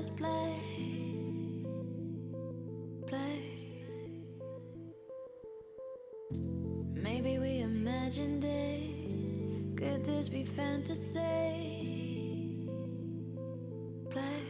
just play. Maybe we imagined it. Could this be fantasy? Play.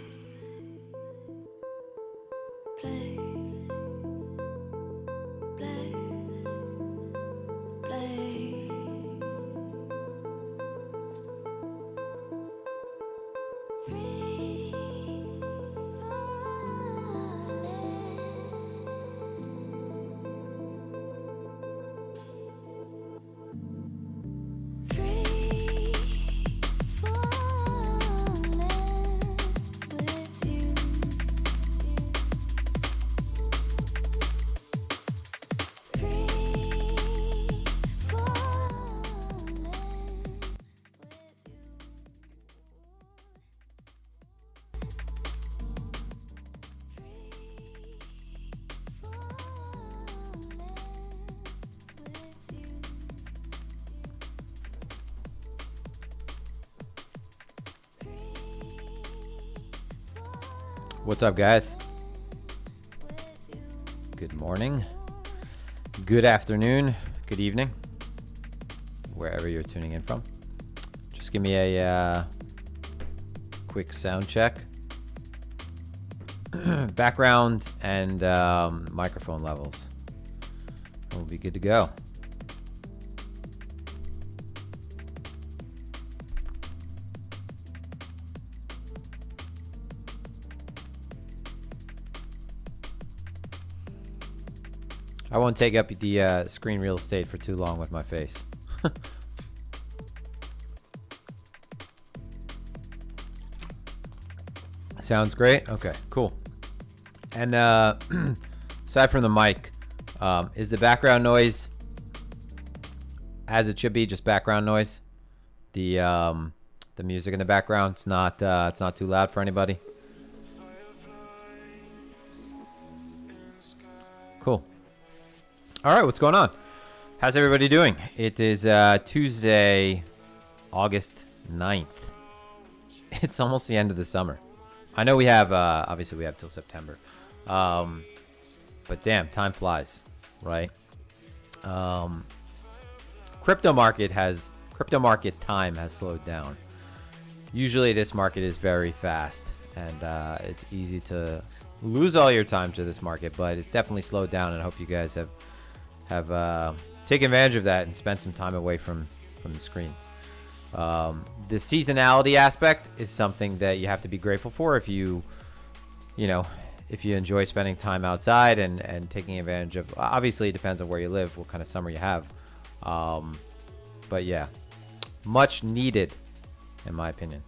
What's up, guys? Good morning, good afternoon, good evening, wherever you're tuning in from. Just give me a quick sound check. Background and microphone levels. We'll be good to go. I won't take up the screen real estate for too long with my face. Sounds great. Okay, cool. And aside from the mic, is the background noise as it should be, just background noise? The music in the background, it's not too loud for anybody. Cool. All right, what's going on? How's everybody doing? It is Tuesday, August 9th. It's almost the end of the summer. I know we have, obviously we have till September. But damn, time flies, right? Crypto market time has slowed down. Usually this market is very fast and it's easy to lose all your time to this market, but it's definitely slowed down, and I hope you guys have taken advantage of that and spent some time away from the screens. The seasonality aspect is something that you have to be grateful for if you enjoy spending time outside and taking advantage of. Obviously, it depends on where you live, what kind of summer you have. But yeah, much needed, in my opinion.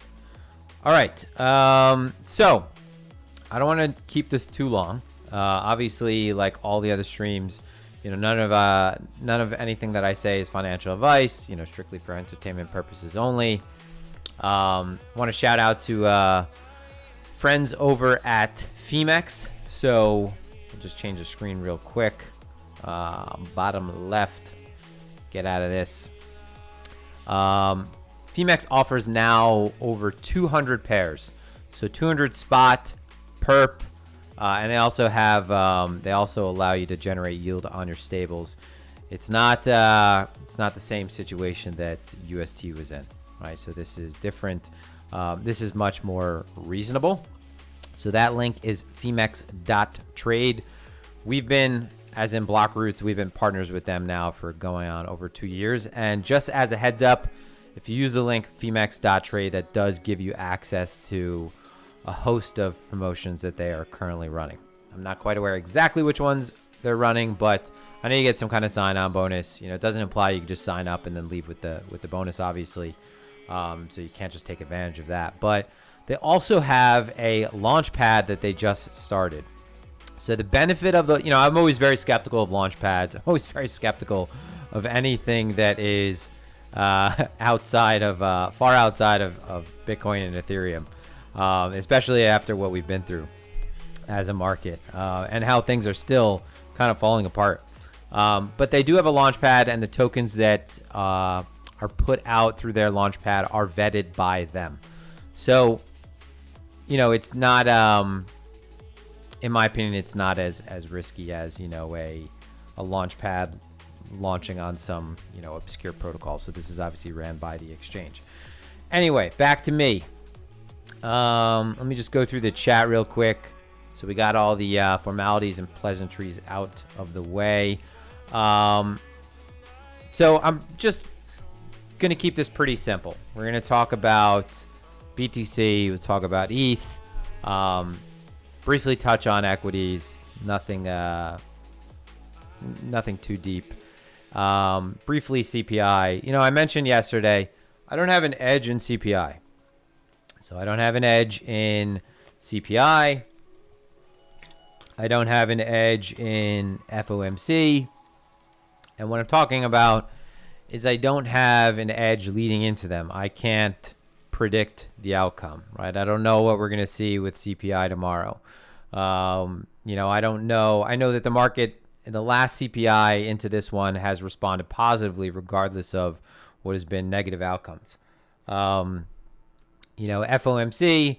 All right, so I don't want to keep this too long. Obviously, like all the other streams, none of anything that I say is financial advice. Strictly for entertainment purposes only. Want to shout out to friends over at Phemex. So I'll just change the screen real quick. Bottom left. Get out of this. Phemex offers now over 200 pairs. So 200 spot, perp. And they also have they also allow you to generate yield on your stables. It's not the same situation that UST was in, right? So this is different. This is much more reasonable. So that link is Phemex.trade. We've been, as in BlockRoots, we've been partners with them now for going on over 2 years. And just as a heads up, if you use the link Phemex.trade, that does give you access to a host of promotions that they are currently running. I'm not quite aware exactly which ones they're running, but I know you get some kind of sign-on bonus. It doesn't imply you can just sign up and then leave with the bonus, obviously. So you can't just take advantage of that. But they also have a launch pad that they just started. So the benefit of the, I'm always very skeptical of launch pads. I'm always very skeptical of anything that is outside of far outside of Bitcoin and Ethereum. Especially after what we've been through as a market and how things are still kind of falling apart. But they do have a launch pad, and the tokens that are put out through their launch pad are vetted by them. So, you know, it's not, in my opinion, it's not as risky as, you know, a launch pad launching on some, you know, obscure protocol. So this is obviously ran by the exchange. Anyway, back to me. Let me just go through the chat real quick. So we got all the formalities and pleasantries out of the way. So I'm just going to keep this pretty simple. We're going to talk about BTC. We'll talk about ETH. Briefly touch on equities. Nothing too deep. Briefly CPI. You know, I mentioned yesterday, I don't have an edge in CPI. So I don't have an edge in CPI. I don't have an edge in FOMC. And what I'm talking about is I don't have an edge leading into them. I can't predict the outcome, right? I don't know what we're going to see with CPI tomorrow. You know, I don't know. I know that the market in the last CPI into this one has responded positively regardless of what has been negative outcomes. You know, FOMC,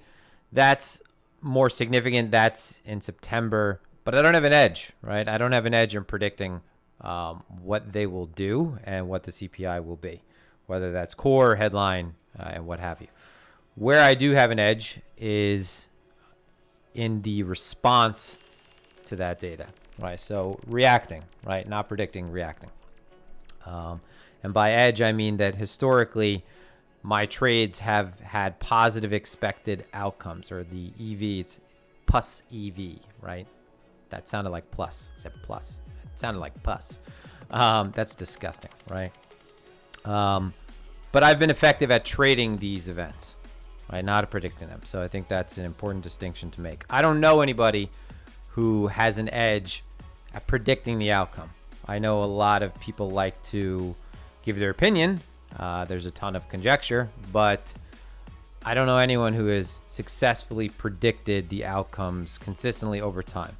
that's more significant. That's in September, but I don't have an edge, right? I don't have an edge in predicting what they will do and what the CPI will be, whether that's core, headline, and what have you. Where I do have an edge is in the response to that data, right? So reacting, right? Not predicting, reacting. And by edge, I mean that historically, my trades have had positive expected outcomes, or the EV, it's plus EV, right? That sounded like plus. I said plus. It sounded like pus. That's disgusting, right? But I've been effective at trading these events, right? Not at predicting them. So I think that's an important distinction to make. I don't know anybody who has an edge at predicting the outcome. I know a lot of people like to give their opinion. There's a ton of conjecture, but I don't know anyone who has successfully predicted the outcomes consistently over time.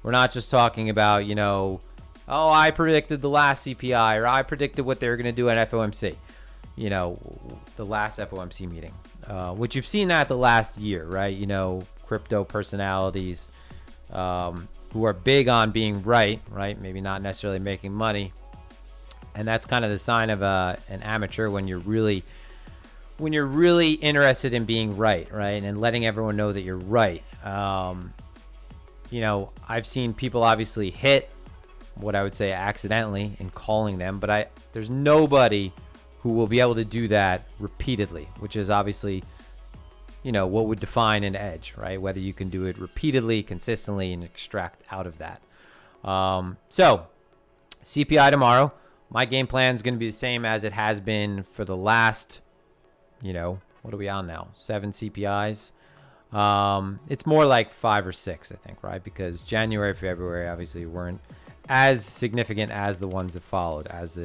We're not just talking about, you know, oh, I predicted the last CPI, or I predicted what they were going to do at FOMC, you know, the last FOMC meeting, which you've seen that the last year, right? You know, crypto personalities who are big on being right? Maybe not necessarily making money. And that's kind of the sign of an amateur when you're really interested in being right? And letting everyone know that you're right. You know, I've seen people obviously hit what I would say accidentally in calling them, but there's nobody who will be able to do that repeatedly, which is obviously, you know, what would define an edge, right? Whether you can do it repeatedly, consistently, and extract out of that. So CPI tomorrow. My game plan is going to be the same as it has been for the last, you know, what are we on now? 7 CPIs. It's more like 5 or 6, I think, right? Because January, February obviously weren't as significant as the ones that followed as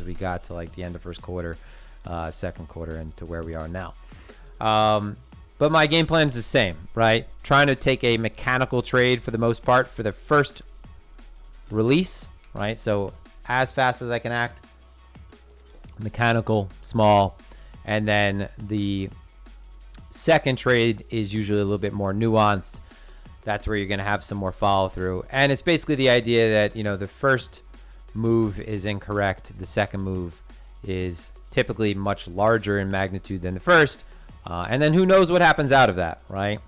we got to like the end of first quarter, second quarter, and to where we are now. But my game plan is the same, right? Trying to take a mechanical trade for the most part for the first release, right? So as fast as I can act, mechanical, small, and then the second trade is usually a little bit more nuanced. That's where you're going to have some more follow through. And it's basically the idea that, you know, the first move is incorrect. The second move is typically much larger in magnitude than the first. And then who knows what happens out of that, right?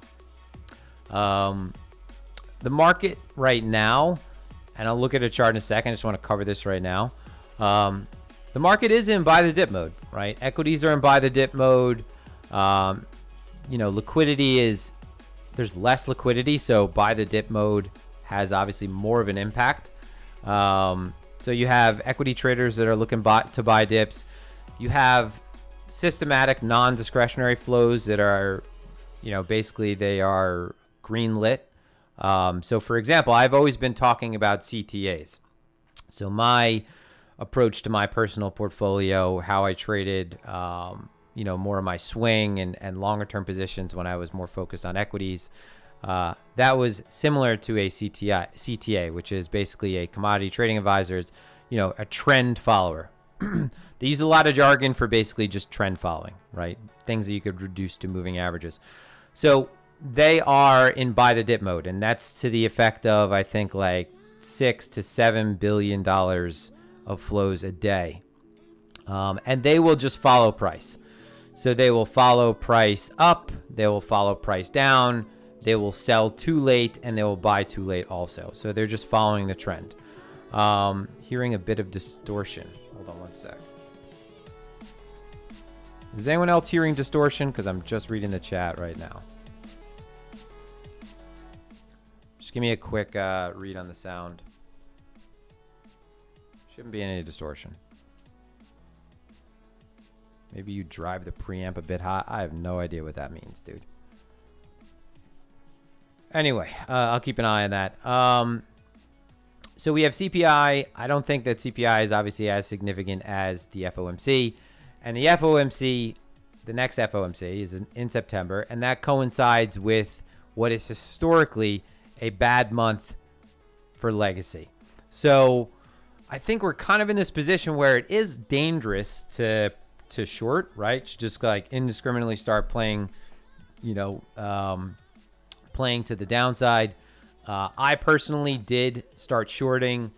The market right now, and I'll look at a chart in a second. I just want to cover this right now. The market is in buy the dip mode, right? Equities are in buy the dip mode. You know, liquidity is, there's less liquidity, so buy the dip mode has obviously more of an impact. So you have equity traders that are looking to buy dips. You have systematic non-discretionary flows that are, you know, basically they are green lit. So for example, I've always been talking about CTAs. So my approach to my personal portfolio, how I traded, you know, more of my swing and longer term positions when I was more focused on equities. That was similar to a CTA, which is basically a commodity trading advisor. It's, you know, a trend follower. They use a lot of jargon for basically just trend following, right? Things that you could reduce to moving averages. So they are in buy the dip mode, and that's to the effect of, I think, like $6 to $7 billion of flows a day. And they will just follow price. So they will follow price up, they will follow price down, they will sell too late, and they will buy too late also. So they're just following the trend. Hearing a bit of distortion. Hold on one sec. Is anyone else hearing distortion? Because I'm just reading the chat right now. Just give me a quick read on the sound. Shouldn't be any distortion. Maybe you drive the preamp a bit hot. I have no idea what that means, dude. Anyway, I'll keep an eye on that. So we have CPI. I don't think that CPI is obviously as significant as the FOMC. And the FOMC, the next FOMC is in September. And that coincides with what is historically a bad month for legacy. So I think we're kind of in this position where it is dangerous to short, right? To just like indiscriminately start playing, playing to the downside. I personally did start shorting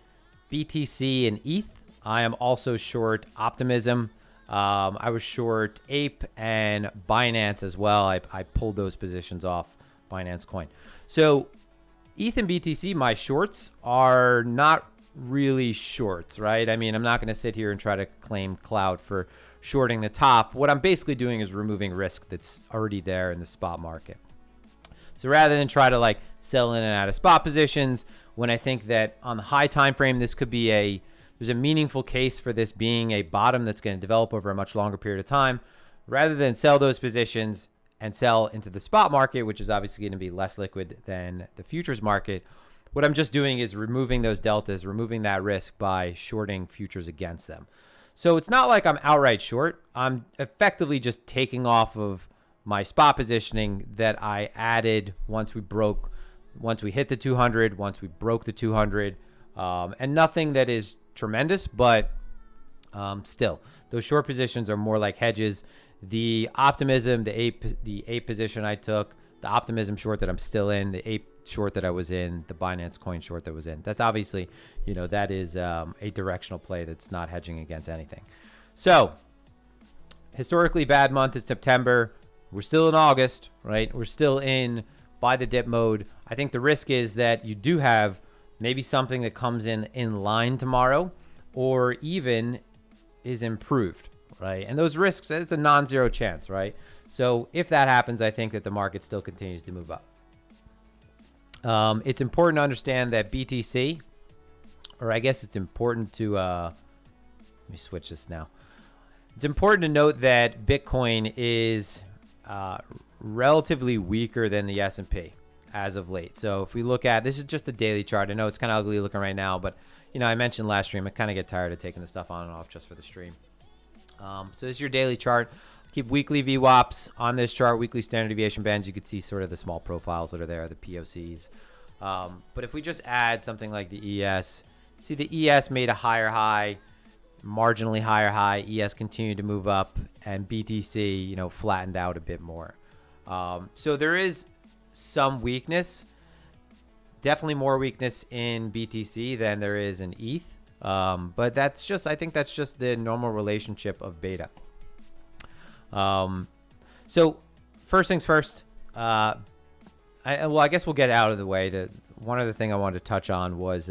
BTC and ETH. I am also short Optimism. I was short APE and Binance as well. I pulled those positions off Binance Coin. So ETH and BTC, my shorts are not really shorts, right? I mean, I'm not going to sit here and try to claim clout for shorting the top. What I'm basically doing is removing risk that's already there in the spot market. So rather than try to like sell in and out of spot positions, when I think that on the high time frame, this could be there's a meaningful case for this being a bottom that's going to develop over a much longer period of time, rather than sell those positions and sell into the spot market, which is obviously going to be less liquid than the futures market. What I'm just doing is removing those deltas, removing that risk by shorting futures against them. So it's not like I'm outright short. I'm effectively just taking off of my spot positioning that I added once we hit the 200, once we broke the 200, and nothing that is tremendous, but still, those short positions are more like hedges. The Optimism, the APE position I took, the Optimism short that I'm still in, the APE short that I was in, the Binance Coin short that was in. That's obviously, that is a directional play that's not hedging against anything. So historically bad month is September. We're still in August, right? We're still in buy the dip mode. I think the risk is that you do have maybe something that comes in line tomorrow or even is improved, right? And those risks, it's a non-zero chance, right? So if that happens, I think that the market still continues to move up. It's important to understand that BTC, or I guess it's important to, let me switch this now. It's important to note that Bitcoin is relatively weaker than the S&P as of late. So if we look at, this is just the daily chart. I know it's kind of ugly looking right now, but I mentioned last stream, I kind of get tired of taking the stuff on and off just for the stream. So this is your daily chart. Keep weekly VWAPs on this chart, weekly standard deviation bands. You can see sort of the small profiles that are there, the POCs. But if we just add something like the ES, see the ES made a higher high, marginally higher high. ES continued to move up, and BTC, flattened out a bit more. So there is some weakness, definitely more weakness in BTC than there is in ETH. But I think that's just the normal relationship of beta. So first things first, I guess we'll get out of the way. One other thing I wanted to touch on was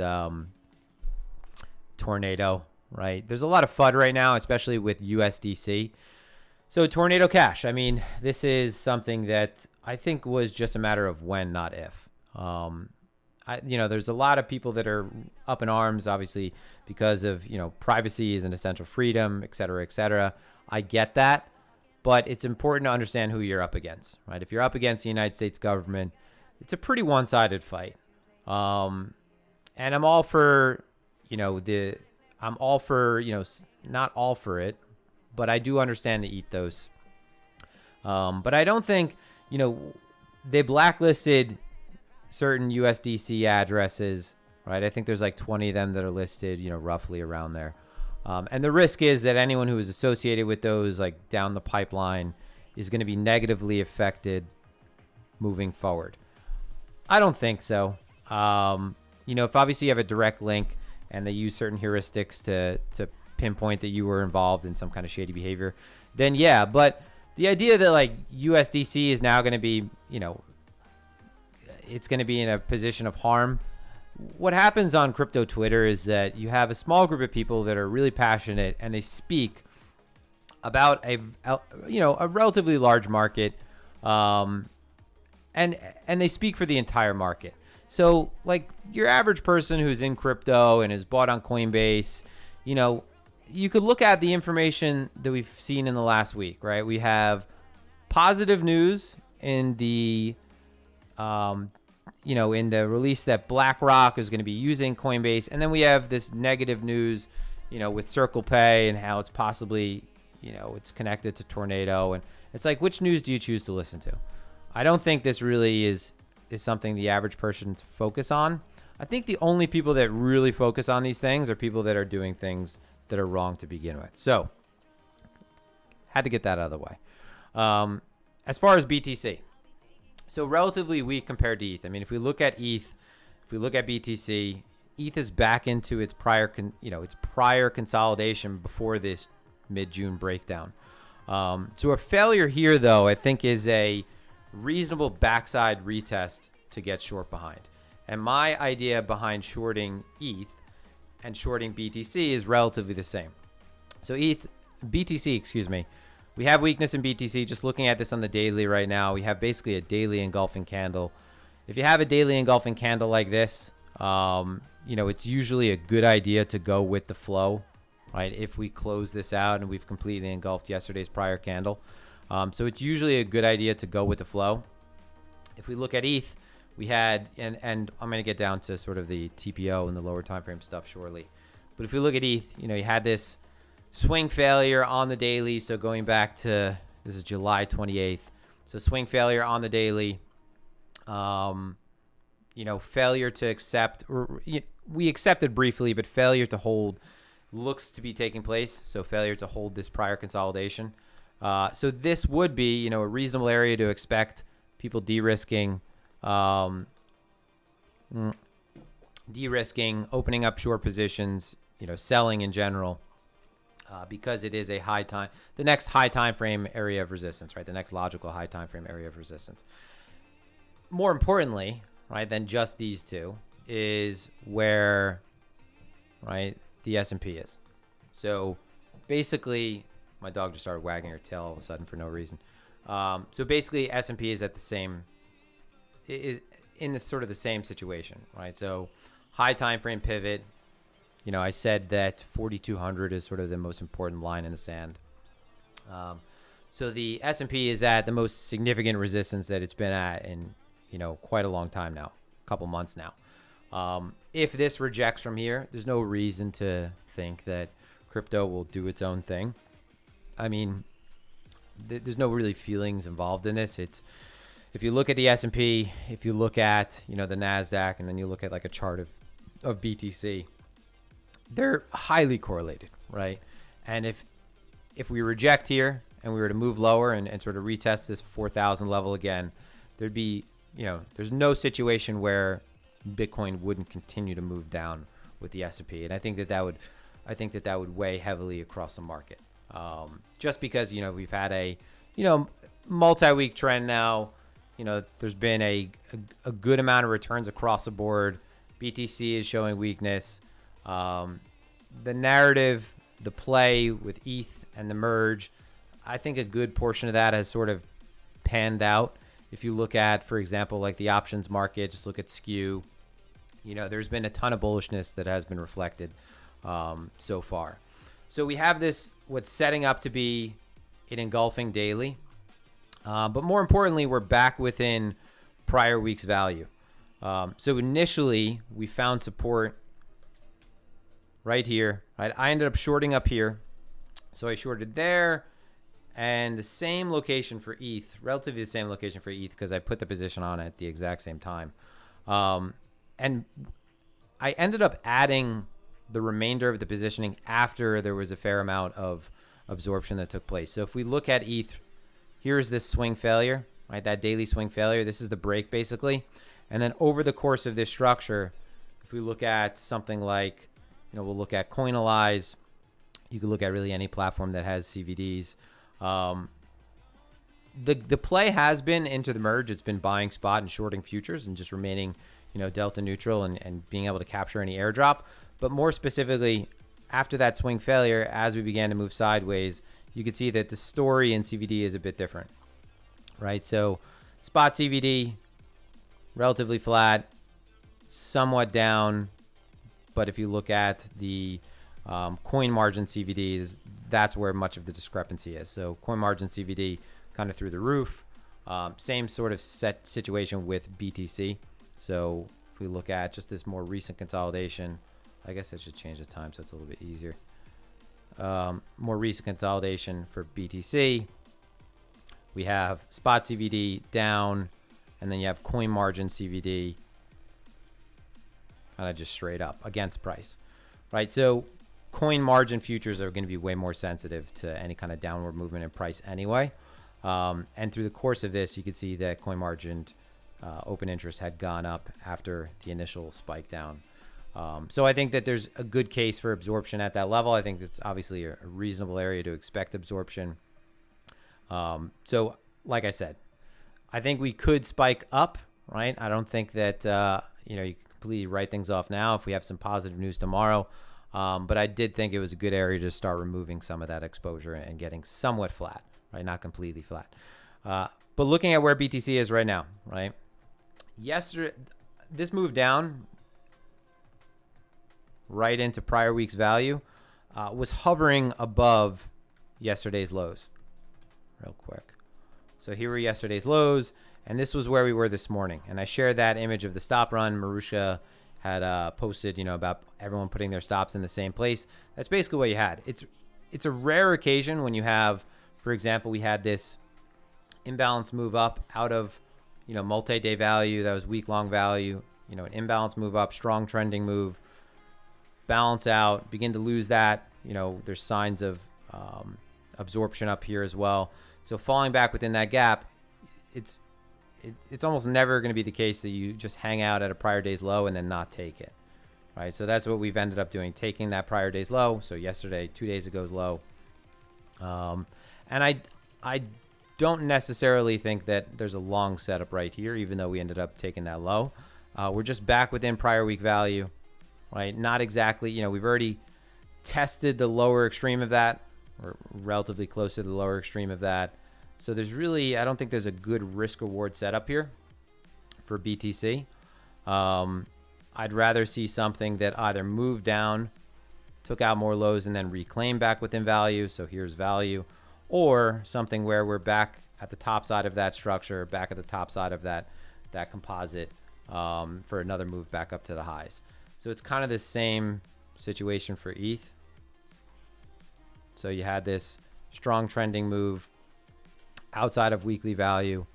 Tornado, right? There's a lot of FUD right now, especially with USDC. So Tornado Cash, I mean, this is something that I think was just a matter of when, not if. There's a lot of people that are up in arms, obviously, because of, privacy is an essential freedom, et cetera, et cetera. I get that. But it's important to understand who you're up against, right? If you're up against the United States government, it's a pretty one-sided fight. And I'm all for, not all for it, but I do understand the ethos. But I don't think, they blacklisted certain USDC addresses, right? I think there's like 20 of them that are listed, roughly around there. And the risk is that anyone who is associated with those, like down the pipeline, is going to be negatively affected moving forward? I don't think so. If obviously you have a direct link and they use certain heuristics to pinpoint that you were involved in some kind of shady behavior, then yeah. But the idea that like USDC is now going to be, it's going to be in a position of harm. What happens on crypto Twitter is that you have a small group of people that are really passionate and they speak about a relatively large market, and they speak for the entire market. So like your average person who's in crypto and is bought on Coinbase, you could look at the information that we've seen in the last week, right? We have positive news in the in the release that BlackRock is going to be using Coinbase. And then we have this negative news, with Circle Pay and how it's possibly, it's connected to Tornado. And it's like, which news do you choose to listen to? I don't think this really is something the average person to focus on. I think the only people that really focus on these things are people that are doing things that are wrong to begin with. So had to get that out of the way. As far as BTC, so relatively weak compared to ETH. I mean, if we look at ETH, if we look at BTC, ETH is back into its prior consolidation before this mid-June breakdown. So a failure here, though, I think is a reasonable backside retest to get short behind. And my idea behind shorting ETH and shorting BTC is relatively the same. So BTC, we have weakness in BTC. Just looking at this on the daily right now, we have basically a daily engulfing candle. If you have a daily engulfing candle like this, it's usually a good idea to go with the flow, right? If we close this out and we've completely engulfed yesterday's prior candle. So it's usually a good idea to go with the flow. If we look at ETH, we had, and I'm going to get down to sort of the TPO and the lower time frame stuff shortly. But if we look at ETH, you had this swing failure on the daily. So going back to, this is July 28th. So swing failure on the daily, failure to accept, or we accepted briefly, but failure to hold looks to be taking place. So failure to hold this prior consolidation. So this would be, a reasonable area to expect people de-risking, opening up short positions, selling in general, because it is the next high time frame area of resistance, right? The next logical high time frame area of resistance. More importantly, right, than just these two is where, right, the S&P is. So basically, my dog just started wagging her tail all of a sudden for no reason. So basically, S&P is is in the sort of the same situation, right? So high time frame pivot. I said that 4,200 is sort of the most important line in the sand. So the S&P is at the most significant resistance that it's been at in, quite a long time now, a couple months now. If this rejects from here, there's no reason to think that crypto will do its own thing. I mean, there's no really feelings involved in this. It's, if you look at the S&P, if you look at, the NASDAQ, and then you look at like a chart of BTC, they're highly correlated, right? And if we reject here and we were to move lower and sort of retest this 4,000 level again, there'd be, there's no situation where Bitcoin wouldn't continue to move down with the S&P. And I think that would weigh heavily across the market. Just because, we've had a, multi-week trend now, there's been a good amount of returns across the board. BTC is showing weakness. The narrative, the play with ETH and the merge, I think a good portion of that has sort of panned out. If you look at, for example, like the options market, just look at skew, there's been a ton of bullishness that has been reflected so far. So we have this, what's setting up to be an engulfing daily. But more importantly, we're back within prior week's value. So initially, we found support right here. Right? I ended up shorting up here. So I shorted there, and the same location for ETH, relatively the same location for ETH, because I put the position on at the exact same time. And I ended up adding the remainder of the positioning after there was a fair amount of absorption that took place. So if we look at ETH, here's this swing failure. right? That daily swing failure. This is the break basically. And then over the course of this structure, if we look at something like, we'll look at Coinalyze. You can look at really any platform that has CVDs. The play has been into the merge. It's been buying spot and shorting futures and just remaining, delta neutral and being able to capture any airdrop. But more specifically, after that swing failure, as we began to move sideways, you can see that the story in CVD is a bit different, right? So spot CVD, relatively flat, somewhat down. But if you look at the coin margin CVDs, that's where much of the discrepancy is. So coin margin CVD kind of through the roof. Same sort of set situation with BTC. So if we look at just this more recent consolidation, I guess I should change the time so it's a little bit easier. More recent consolidation for BTC. We have spot CVD down, and then you have coin margin CVD kind of just straight up against price, right? So coin margin futures are going to be way more sensitive to any kind of downward movement in price anyway. And through the course of this, you can see that coin margin open interest had gone up after the initial spike down. So I think that there's a good case for absorption at that level. I think that's obviously a reasonable area to expect absorption. So like I said, I think we could spike up, right? I don't think that, you can completely write things off now if we have some positive news tomorrow. But I did think it was a good area to start removing some of that exposure and getting somewhat flat, right? Not completely flat. But looking at where BTC is right now, right? Yesterday, this move down right into prior week's value was hovering above yesterday's lows. Real quick. So here were yesterday's lows, and this was where we were this morning. And I shared that image of the stop run. Marusha had posted, about everyone putting their stops in the same place. That's basically what you had. It's a rare occasion when you have, for example, we had this imbalance move up out of, multi-day value. That was week-long value. An imbalance move up, strong trending move, balance out, begin to lose that. There's signs of absorption up here as well. So falling back within that gap, it's almost never going to be the case that you just hang out at a prior day's low and then not take it, right? So that's what we've ended up doing, taking that prior day's low. So yesterday, 2 days ago's low. And I don't necessarily think that there's a long setup right here, even though we ended up taking that low. We're just back within prior week value, right? Not exactly, we've already tested the lower extreme of that, or relatively close to the lower extreme of that. So there's really, I don't think there's a good risk reward setup here for BTC. I'd rather see something that either moved down, took out more lows, and then reclaimed back within value. So here's value, or something where we're back at the top side of that structure, back at the top side of that composite for another move back up to the highs. So it's kind of the same situation for ETH. So you had this strong trending move outside of weekly value.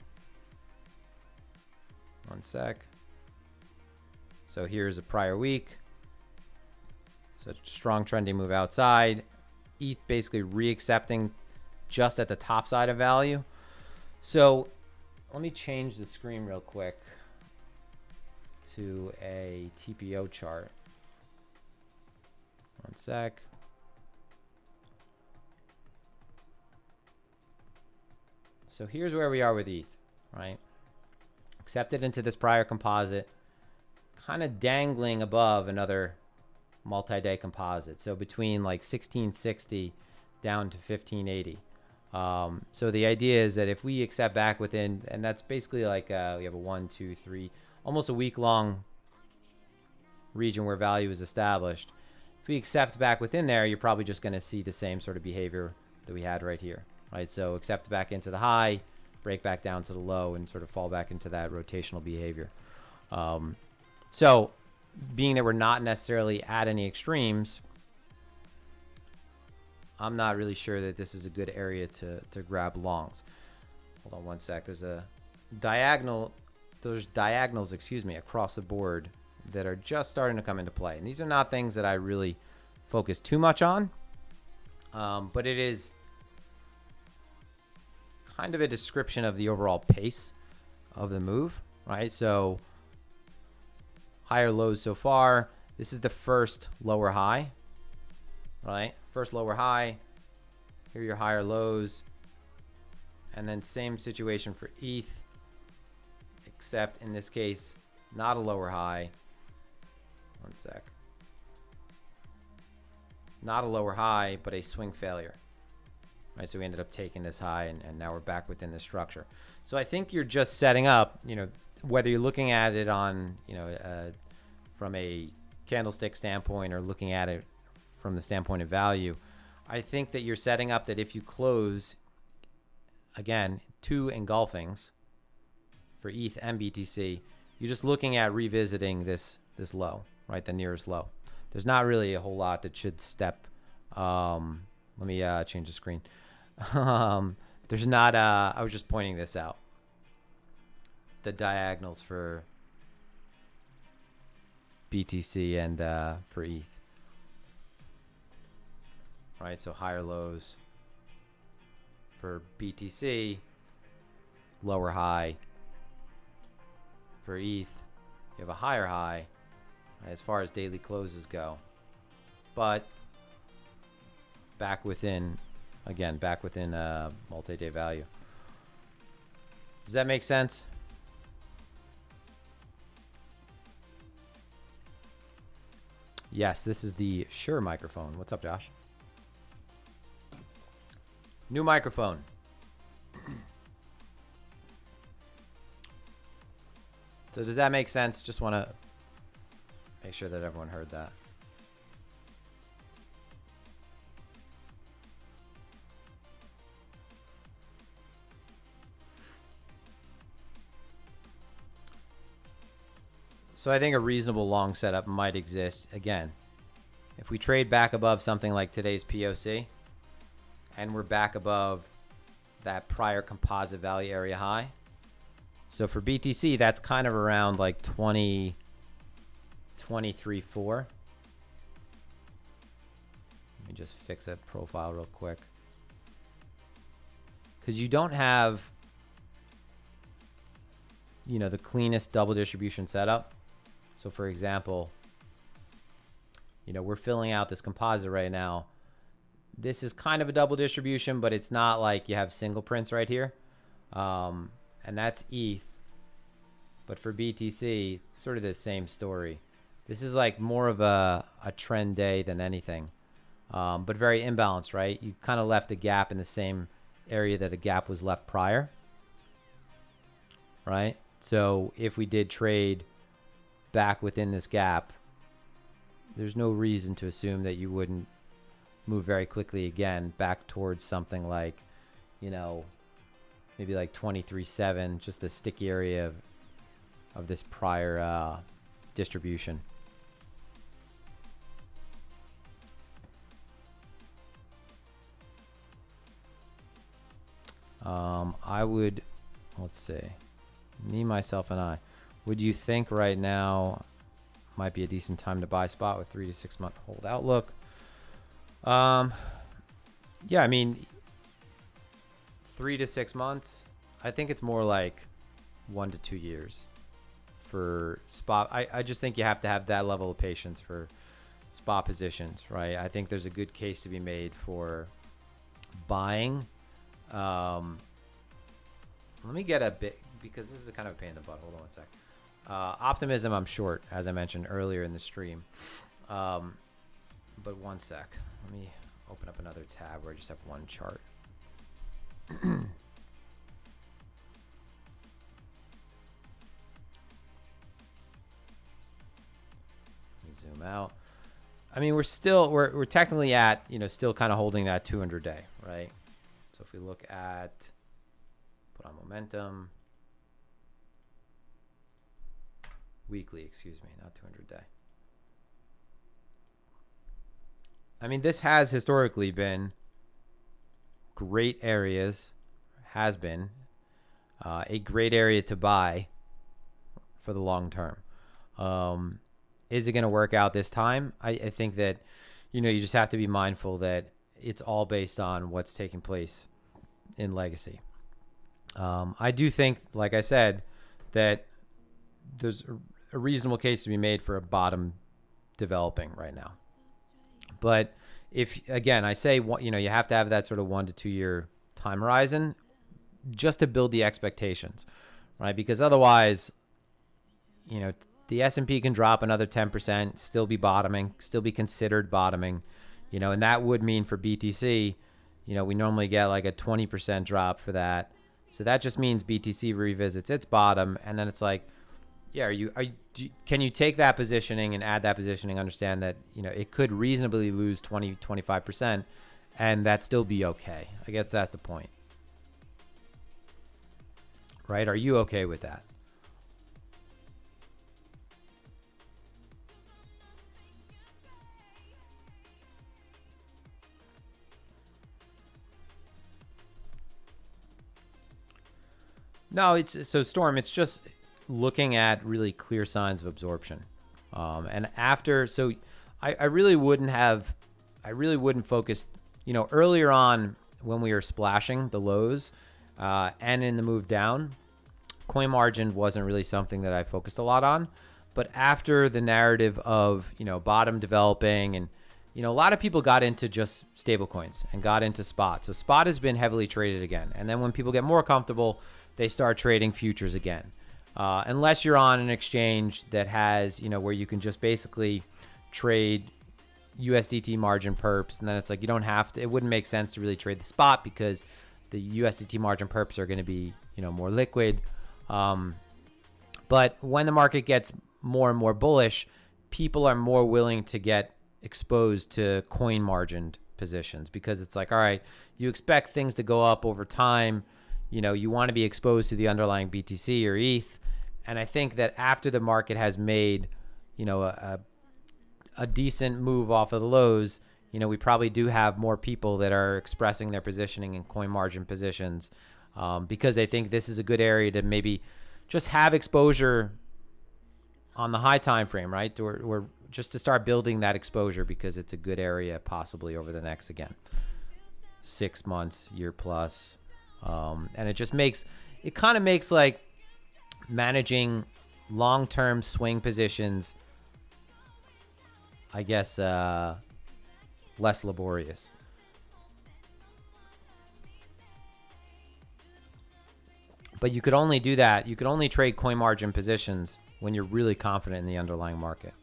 One sec. So here's a prior week. So strong trending move outside. ETH basically reaccepting just at the top side of value. So let me change the screen real quick to a TPO chart. One sec. So here's where we are with ETH, right? Accepted into this prior composite, kind of dangling above another multi-day composite. So between like 1660 down to 1580. So the idea is that if we accept back within, and that's basically like we have a 1, 2, 3, almost a week-long region where value is established. If we accept back within there, you're probably just going to see the same sort of behavior that we had right here. Right, so accept back into the high, break back down to the low, and sort of fall back into that rotational behavior. So being that we're not necessarily at any extremes, I'm not really sure that this is a good area to grab longs. Hold on one sec. There's diagonals, across the board that are just starting to come into play. And these are not things that I really focus too much on, but it is kind of a description of the overall pace of the move, right? So higher lows so far. This is the first lower high, right? First lower high. Here are your higher lows. And then same situation for ETH, except in this case, not a lower high. One sec. Not a lower high, but a swing failure. Right, so we ended up taking this high, and now we're back within the structure. So I think you're just setting up, whether you're looking at it on, from a candlestick standpoint or looking at it from the standpoint of value, I think that you're setting up that if you close, again, 2 engulfings for ETH and BTC, you're just looking at revisiting this low, right, the nearest low. There's not really a whole lot that should step. Let me change the screen. There's not, I was just pointing this out. The diagonals for BTC and for ETH. Right, so higher lows for BTC, lower high. For ETH, you have a higher high as far as daily closes go. But back within, again, back within multi-day value. Does that make sense? Yes, this is the Shure microphone. What's up, Josh? New microphone. So does that make sense? Just want to make sure that everyone heard that. So I think a reasonable long setup might exist. Again, if we trade back above something like today's POC and we're back above that prior composite value area high. So for BTC, that's kind of around like 23.4. Let me just fix that profile real quick. Because you don't have, the cleanest double distribution setup. So for example, we're filling out this composite right now. This is kind of a double distribution, but it's not like you have single prints right here. And that's ETH. But for BTC, it's sort of the same story. This is like more of a trend day than anything. But very imbalanced, right? You kind of left a gap in the same area that a gap was left prior. Right? So if we did trade back within this gap, there's no reason to assume that you wouldn't move very quickly again back towards something like, maybe like 23.7, just the sticky area of this prior distribution. I would, let's see, me, myself, and I. Would you think right now might be a decent time to buy spot with 3 to 6 month hold outlook? Yeah, I mean, 3 to 6 months. I think it's more like 1 to 2 years for spot. I just think you have to have that level of patience for spot positions, right? I think there's a good case to be made for buying. Let me get a bit, because this is a kind of a pain in the butt. Hold on one sec. Optimism, I'm short, as I mentioned earlier in the stream. But one sec. Let me open up another tab where I just have one chart. Zoom out. I mean, we're technically at, still kind of holding that 200 day, right? So if we look at, put on momentum, weekly, excuse me, not 200 day. I mean, this has historically been great areas, has been a great area to buy for the long term. Is it going to work out this time? I think that, you just have to be mindful that it's all based on what's taking place in legacy, I do think, like I said, that there's a reasonable case to be made for a bottom developing right now. But if, again, I say, you have to have that sort of 1 to 2 year time horizon just to build the expectations, right? Because otherwise, the S&P can drop another 10%, still be bottoming, still be considered bottoming, and that would mean for BTC, we normally get like a 20% drop for that. So that just means BTC revisits its bottom, and then it's like, yeah, can you take that positioning and add that positioning, understand that, it could reasonably lose 20, 25%, and that still be okay? I guess that's the point. Right? Are you okay with that? No, Storm, it's just looking at really clear signs of absorption. And after, so I really wouldn't focus, earlier on when we were splashing the lows and in the move down, coin margin wasn't really something that I focused a lot on. But after the narrative of, bottom developing, and, a lot of people got into just stable coins and got into spot. So spot has been heavily traded again. And then when people get more comfortable, they start trading futures again. Unless you're on an exchange that has, where you can just basically trade USDT margin perps, and then it's like you don't have to, it wouldn't make sense to really trade the spot because the USDT margin perps are going to be, more liquid. But when the market gets more and more bullish, people are more willing to get exposed to coin margined positions because it's like, all right, you expect things to go up over time. You want to be exposed to the underlying BTC or ETH. And I think that after the market has made, a decent move off of the lows, we probably do have more people that are expressing their positioning in coin margin positions because they think this is a good area to maybe just have exposure on the high time frame, right? Or just to start building that exposure because it's a good area possibly over the next, again, 6 months, year plus. And it kind of makes like managing long-term swing positions, I guess, less laborious. But you could only do that. You could only trade coin margin positions when you're really confident in the underlying market.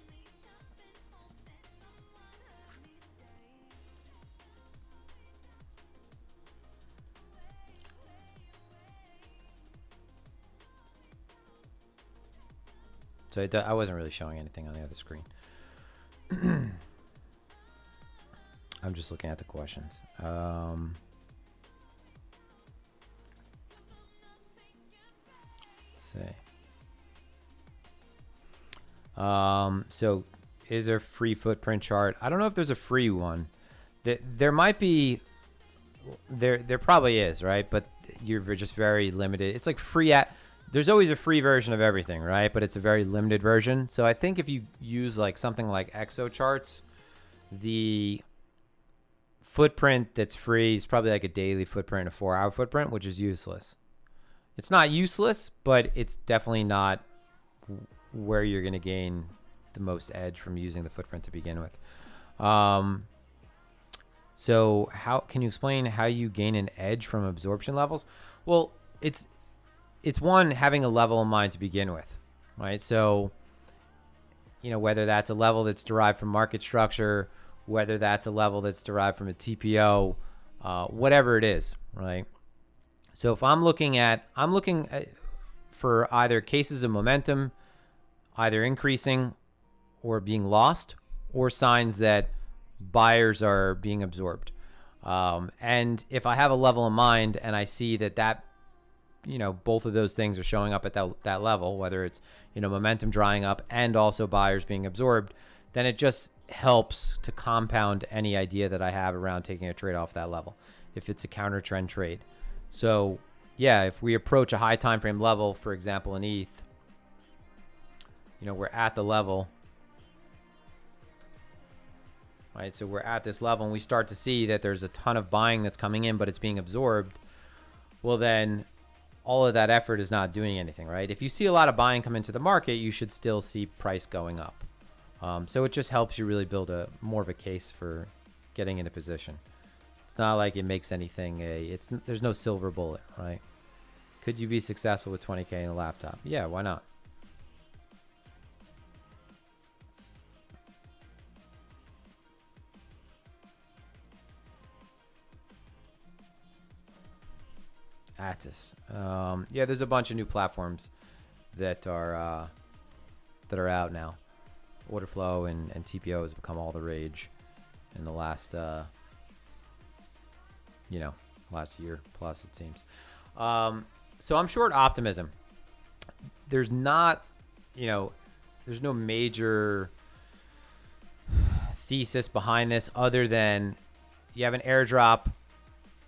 So I wasn't really showing anything on the other screen. I'm just looking at the questions. Let's see. So is there a free footprint chart? I don't know if there's a free one. There might be. There probably is, right? But you're just very limited. It's like free at. There's always a free version of everything, right? But it's a very limited version. So I think if you use like something like Exo charts, the footprint that's free is probably like a daily footprint, a 4-hour footprint, which is useless. It's not useless, but it's definitely not where you're going to gain the most edge from using the footprint to begin with. So how can you explain how you gain an edge from absorption levels? Well, it's one, having a level in mind to begin with, right? So, whether that's a level that's derived from market structure, whether that's a level that's derived from a TPO, whatever it is, right? So if I'm looking for either cases of momentum, either increasing or being lost, or signs that buyers are being absorbed. And if I have a level in mind and I see that both of those things are showing up at that level, whether it's, momentum drying up and also buyers being absorbed, then it just helps to compound any idea that I have around taking a trade off that level, if it's a counter trend trade. So yeah, if we approach a high time frame level, for example, in ETH, we're at the level, right? So we're at this level and we start to see that there's a ton of buying that's coming in, but it's being absorbed. Well, then all of that effort is not doing anything, right? If you see a lot of buying come into the market, you should still see price going up. So it just helps you really build a more of a case for getting into position. It's not like it makes anything there's no silver bullet, right? Could you be successful with 20K in a laptop? Yeah, why not? Atis. Yeah, there's a bunch of new platforms that are out now. Order flow and TPO has become all the rage in the last last year plus, it seems. So I'm short Optimism. There's not, there's no major thesis behind this other than you have an airdrop.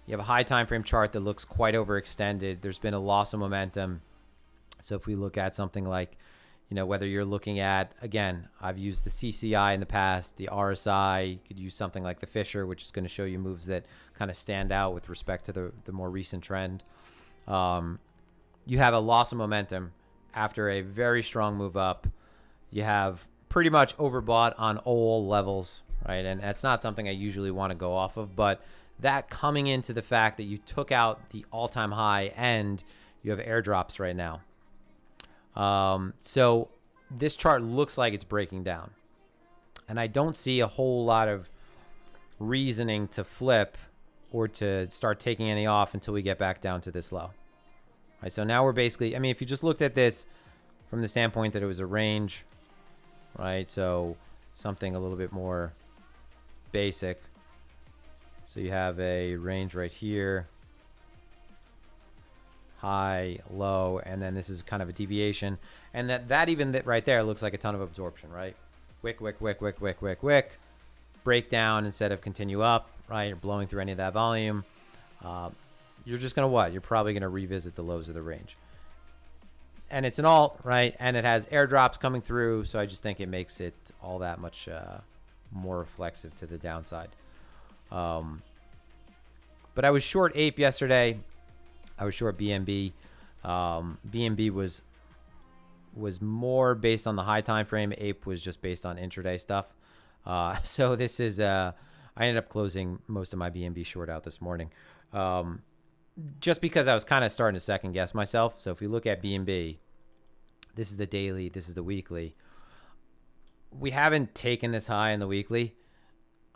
You have a high time frame chart that looks quite overextended. There's been a loss of momentum. So if we look at something like, whether you're looking at, again, I've used the CCI in the past, the RSI, you could use something like the Fisher, which is going to show you moves that kind of stand out with respect to the more recent trend. You have a loss of momentum after a very strong move up. You have pretty much overbought on all levels, right? And that's not something I usually want to go off of, but that coming into the fact that you took out the all-time high and you have airdrops right now. So this chart looks like it's breaking down. And I don't see a whole lot of reasoning to flip or to start taking any off until we get back down to this low. All right, so now we're basically, if you just looked at this from the standpoint that it was a range, right? So something a little bit more basic. So you have a range right here, high, low, and then this is kind of a deviation. And that even right there looks like a ton of absorption, right? Wick, wick, wick, wick, wick, wick, wick. Break down instead of continue up, right? You're blowing through any of that volume. You're just going to what? You're probably going to revisit the lows of the range. And it's an alt, right? And it has airdrops coming through, so I just think it makes it all that much more reflexive to the downside. But I was short APE yesterday. I was short BNB. BNB was more based on the high time frame. APE was just based on intraday stuff. So this is I ended up closing most of my BNB short out this morning, just because I was kind of starting to second guess myself. So if we look at BNB, this is the daily, this is the weekly. We haven't taken this high in the weekly.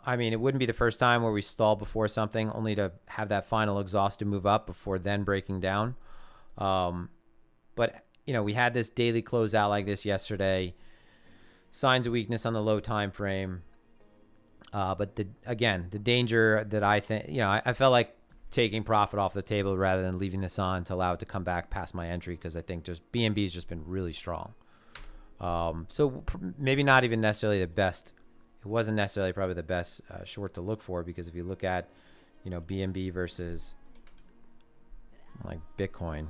It wouldn't be the first time where we stall before something only to have that final exhaustive move up before then breaking down. But, we had this daily closeout like this yesterday. Signs of weakness on the low time frame. But the danger that I think, I felt like taking profit off the table rather than leaving this on to allow it to come back past my entry, because I think just BNB has just been really strong. So maybe not even necessarily the best. It wasn't necessarily probably the best short to look for, because if you look at, BNB versus like Bitcoin,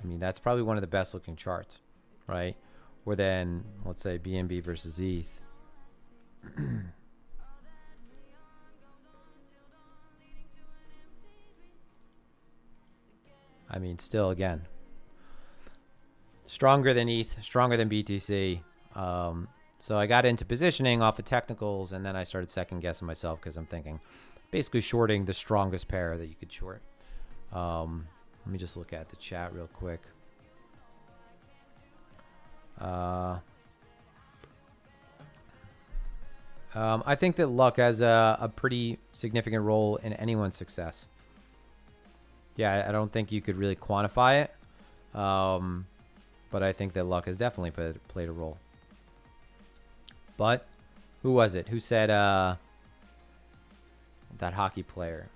that's probably one of the best looking charts, right? Or then let's say BNB versus ETH. Still, again, stronger than ETH, stronger than BTC. So I got into positioning off of technicals, and then I started second guessing myself because I'm thinking basically shorting the strongest pair that you could short. Let me just look at the chat real quick. I think that luck has a pretty significant role in anyone's success. Yeah, I don't think you could really quantify it, but I think that luck has definitely played a role. But who was it? Who said that hockey player?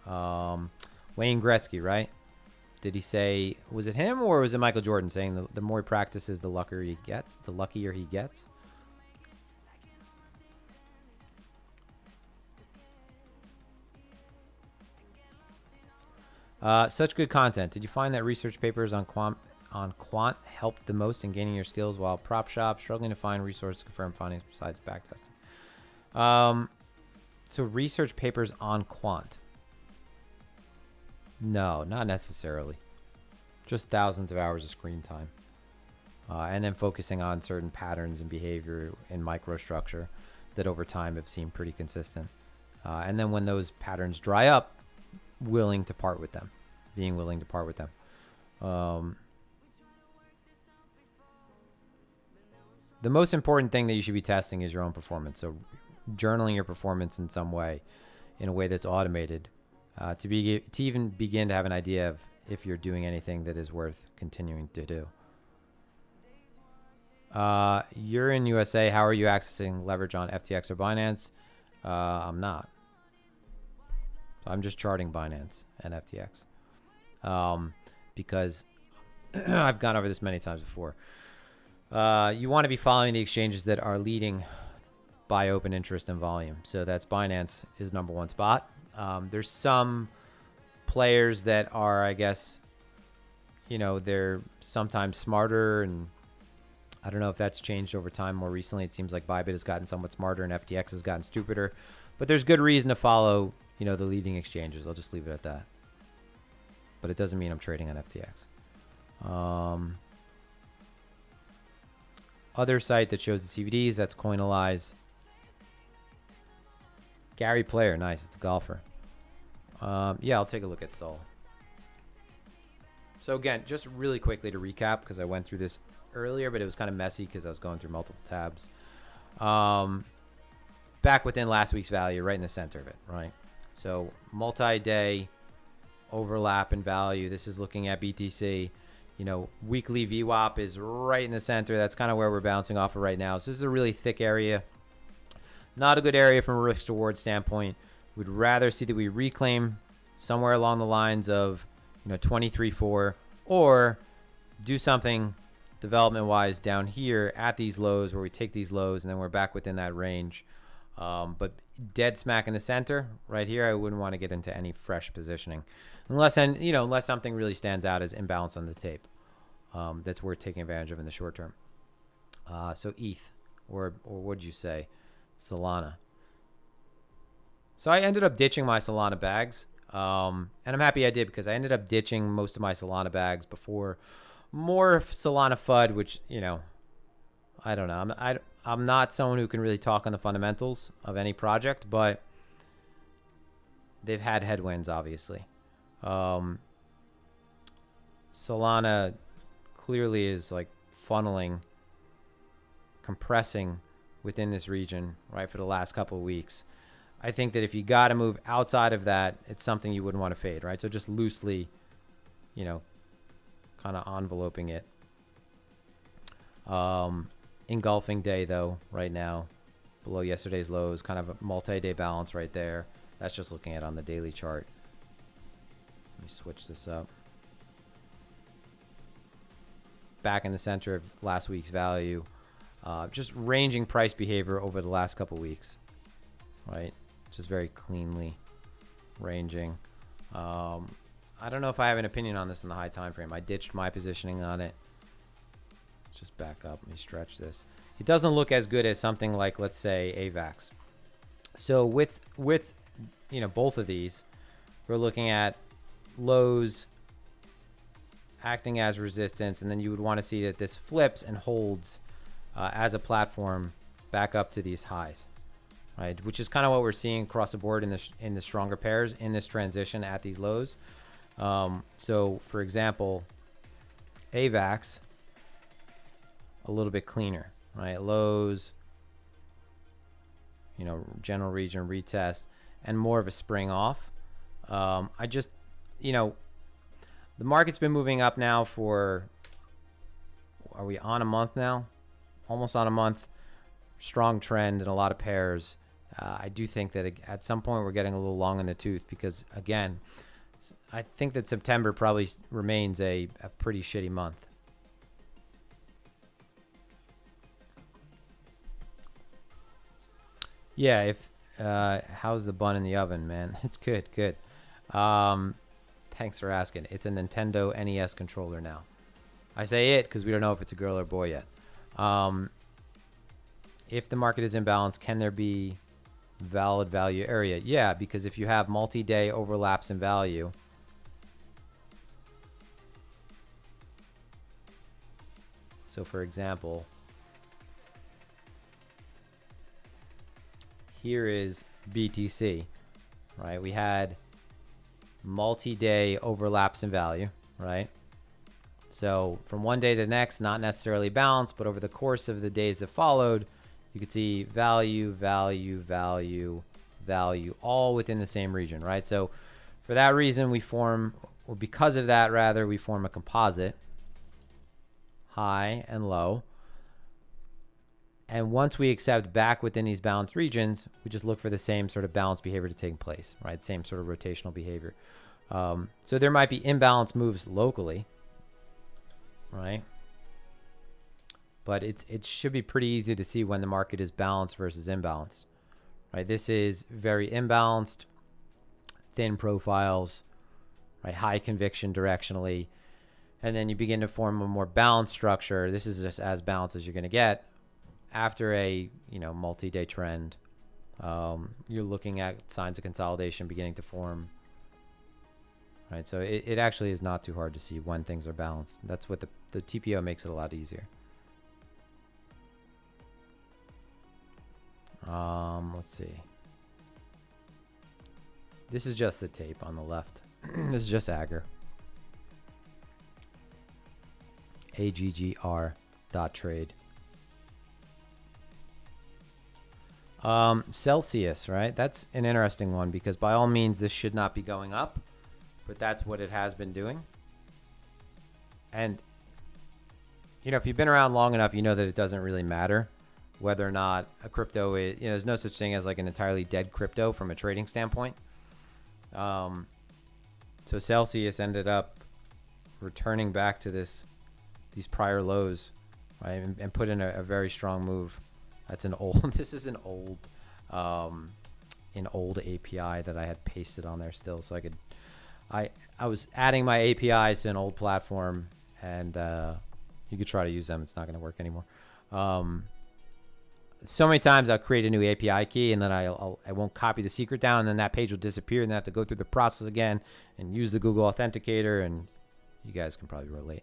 Wayne Gretzky, right? Did he say, was it him or was it Michael Jordan saying the more he practices, the luckier he gets? The luckier he gets? Such good content. Did you find that research papers on quant helped the most in gaining your skills, while prop shop struggling to find resources to confirm findings besides backtesting? So research papers on quant. No, not necessarily. Just thousands of hours of screen time. And then focusing on certain patterns and behavior in microstructure that over time have seemed pretty consistent. And then when those patterns dry up, being willing to part with them. The most important thing that you should be testing is your own performance. So journaling your performance in some way, in a way that's automated, to even begin to have an idea of if you're doing anything that is worth continuing to do. You're in USA. How are you accessing leverage on FTX or Binance? I'm not. I'm just charting Binance and FTX because I've gone over this many times before. You want to be following the exchanges that are leading by open interest and volume. So that's Binance is number one spot. There's some players that are, I guess, they're sometimes smarter, and I don't know if that's changed over time. More recently, it seems like Bybit has gotten somewhat smarter and FTX has gotten stupider. But there's good reason to follow, the leading exchanges. I'll just leave it at that. But it doesn't mean I'm trading on FTX. Other site that shows the CVDs, that's Coinalyze. Gary Player, nice. It's a golfer. Yeah, I'll take a look at Sol. So again, just really quickly to recap, because I went through this earlier, but it was kind of messy because I was going through multiple tabs. Back within last week's value, right in the center of it, right? So multi-day overlap in value. This is looking at BTC. Weekly VWAP is right in the center. That's kind of where we're bouncing off of right now. So this is a really thick area. Not a good area from a risk to reward standpoint. We'd rather see that we reclaim somewhere along the lines of 23.4, or do something development wise down here at these lows where we take these lows and then we're back within that range. But dead smack in the center right here, I wouldn't want to get into any fresh positioning unless something really stands out as imbalance on the tape. That's worth taking advantage of in the short term. So ETH, or what'd you say? Solana. So I ended up ditching my Solana bags. And I'm happy I did, because I ended up ditching most of my Solana bags before more Solana FUD, which, I don't know. I'm not someone who can really talk on the fundamentals of any project, but they've had headwinds, obviously. Solana clearly is like funneling, compressing within this region, right, for the last couple of weeks. I think that if you got to move outside of that, it's something you wouldn't want to fade, right? So just loosely, kind of enveloping it. Engulfing day, though, right now, below yesterday's lows, kind of a multi-day balance right there. That's just looking at on the daily chart. Let me switch this up. Back in the center of last week's value. Just ranging price behavior over the last couple weeks, right? Just very cleanly ranging. I don't know if I have an opinion on this in the high time frame. I ditched my positioning on it. Let's just back up. Let me stretch this. It doesn't look as good as something like, let's say, AVAX. So with both of these, we're looking at lows acting as resistance, and then you would want to see that this flips and holds as a platform back up to these highs, right? Which is kind of what we're seeing across the board in the stronger pairs in this transition at these lows. So for example, AVAX, a little bit cleaner, right? Lows, general region retest, and more of a spring off. I just, the market's been moving up now for, are we on a month now? Almost on a month. Strong trend in a lot of pairs. I do think that at some point we're getting a little long in the tooth, because again, I think that September probably remains a pretty shitty month. Yeah, how's the bun in the oven, man? It's good. Thanks for asking. It's a Nintendo NES controller now. I say it because we don't know if it's a girl or boy yet. If the market is imbalanced, can there be valid value area? Yeah, because if you have multi-day overlaps in value, So for example, here is BTC, right? We had multi-day overlaps in value, right? So from one day to the next, not necessarily balanced, but over the course of the days that followed, you could see value, value, value, value, all within the same region, right? So for that reason, we form, or because of that, rather, we form a composite, high and low. And once we accept back within these balanced regions, we just look for the same sort of balanced behavior to take place, right? Same sort of rotational behavior. So there might be imbalance moves locally, right? But it should be pretty easy to see when the market is balanced versus imbalanced, right? This is very imbalanced, thin profiles, right? High conviction directionally. And then you begin to form a more balanced structure. This is just as balanced as you're going to get after a multi-day trend. You're looking at signs of consolidation beginning to form, right? So it actually is not too hard to see when things are balanced. That's what the TPO makes it a lot easier. Let's see. This is just the tape on the left. This is just Agger. AGGR.trade. Celsius, right? That's an interesting one because by all means this should not be going up, but that's what it has been doing. And if you've been around long enough, you know that it doesn't really matter whether or not a crypto is, there's no such thing as like an entirely dead crypto from a trading standpoint. So Celsius ended up returning back to these prior lows, right? And put in a very strong move. That's an old, this is an old API that I had pasted on there still. So I was adding my APIs to an old platform and you could try to use them. It's not going to work anymore. So many times I'll create a new API key and then I won't copy the secret down and then that page will disappear and then I have to go through the process again and use the Google Authenticator, and you guys can probably relate.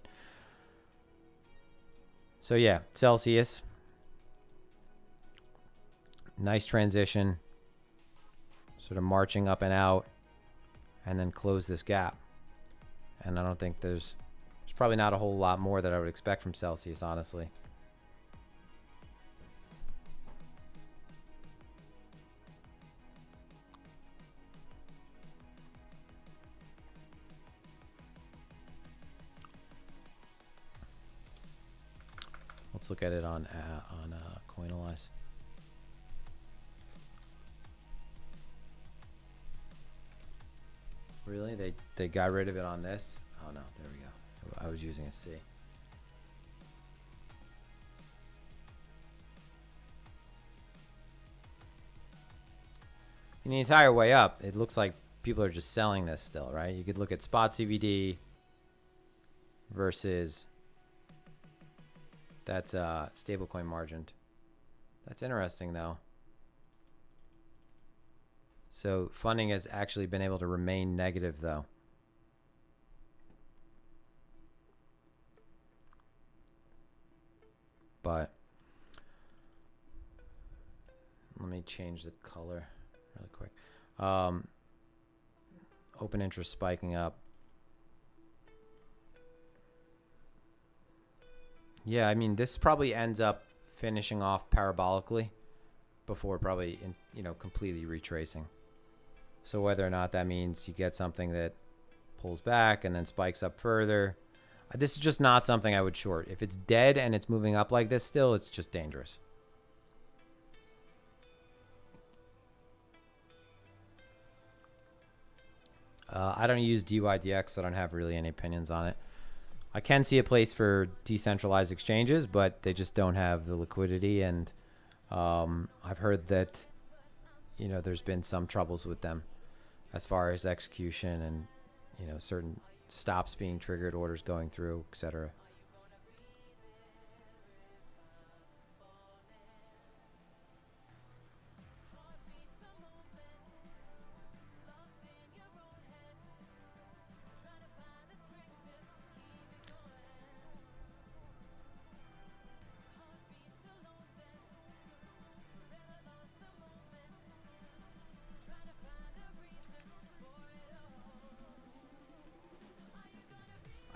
So yeah, Celsius. Nice transition, sort of marching up and out, and then close this gap. And I don't think there's probably not a whole lot more that I would expect from Celsius, honestly. Let's look at it on Coinalyze. Really? They got rid of it on this? Oh no, there we go. I was using a C. In the entire way up, it looks like people are just selling this still, right? You could look at spot CVD versus that's stablecoin margined. That's interesting though. So funding has actually been able to remain negative though. But let me change the color really quick. Open interest spiking up. Yeah, I mean, this probably ends up finishing off parabolically before probably completely retracing. So whether or not that means you get something that pulls back and then spikes up further, this is just not something I would short. If it's dead and it's moving up like this still, it's just dangerous. I don't use DYDX, so I don't have really any opinions on it. I can see a place for decentralized exchanges, but they just don't have the liquidity. And I've heard that, there's been some troubles with them as far as execution and, certain stops being triggered, orders going through, etc.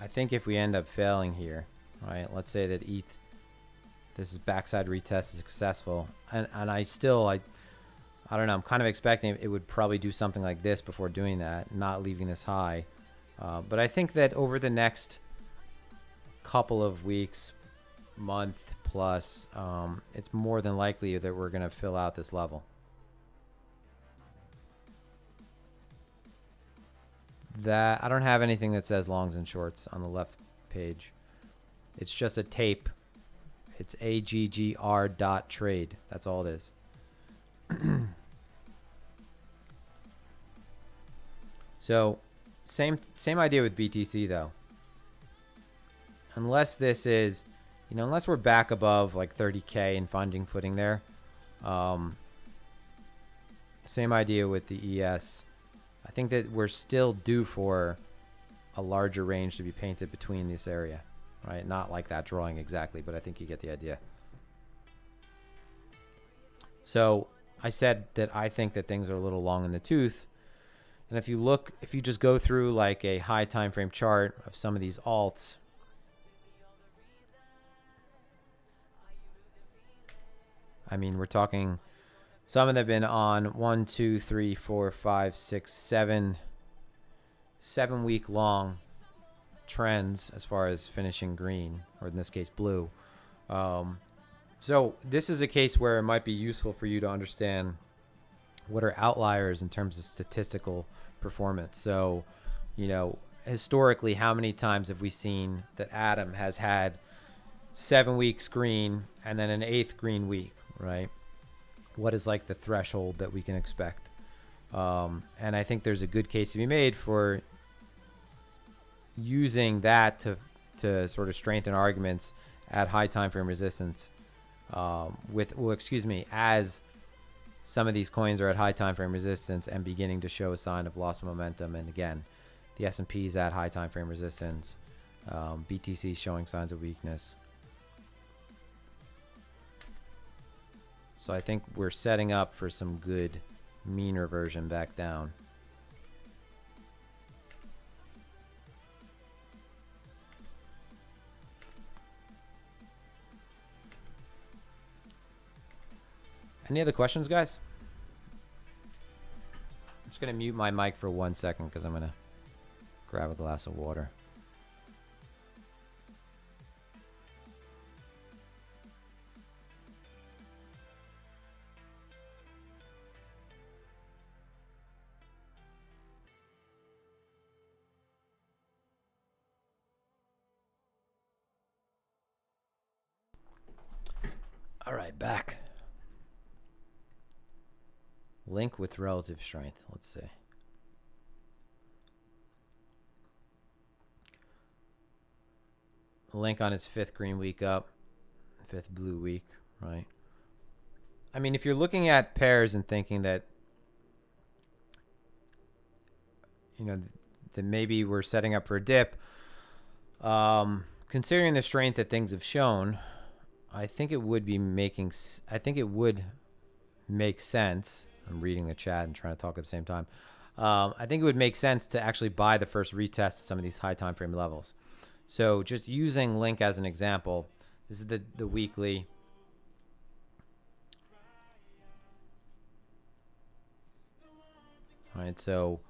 think if we end up failing here, right? Let's say that ETH, this is backside retest is successful, and I don't know. I'm kind of expecting it would probably do something like this before doing that, not leaving this high. But I think that over the next couple of weeks, month plus, it's more than likely that we're going to fill out this level. That I don't have anything that says longs and shorts on the left page. It's just a tape. It's AGGR.trade. That's all it is. So same idea with BTC though. Unless this is, unless we're back above like 30K and finding footing there. Same idea with the ES. I think that we're still due for a larger range to be painted between this area, right? Not like that drawing exactly, but I think you get the idea. So I said that I think that things are a little long in the tooth. And if you just go through like a high time frame chart of some of these alts, I mean, we're talking, some of them have been on 1, 2, 3, 4, 5, 6, 7 week long trends as far as finishing green, or in this case blue. So this is a case where it might be useful for you to understand what are outliers in terms of statistical performance. So, historically, how many times have we seen that Atom has had 7 weeks green and then an 8th green week, right? What is like the threshold that we can expect? And I think there's a good case to be made for using that to sort of strengthen arguments at high time frame resistance as some of these coins are at high time frame resistance and beginning to show a sign of loss of momentum. And again, the S&P is at high time frame resistance. BTC showing signs of weakness. So I think we're setting up for some good mean reversion back down. Any other questions, guys? I'm just going to mute my mic for 1 second because I'm going to grab a glass of water. All right, back. Link with relative strength. Let's see. Link on its 5th green week up, 5th blue week, right? I mean, if you're looking at pairs and thinking that, that maybe we're setting up for a dip, considering the strength that things have shown, I think it would make sense. I'm reading the chat and trying to talk at the same time. I think it would make sense to actually buy the first retest at some of these high time frame levels. So just using Link as an example, this is the weekly. All right, so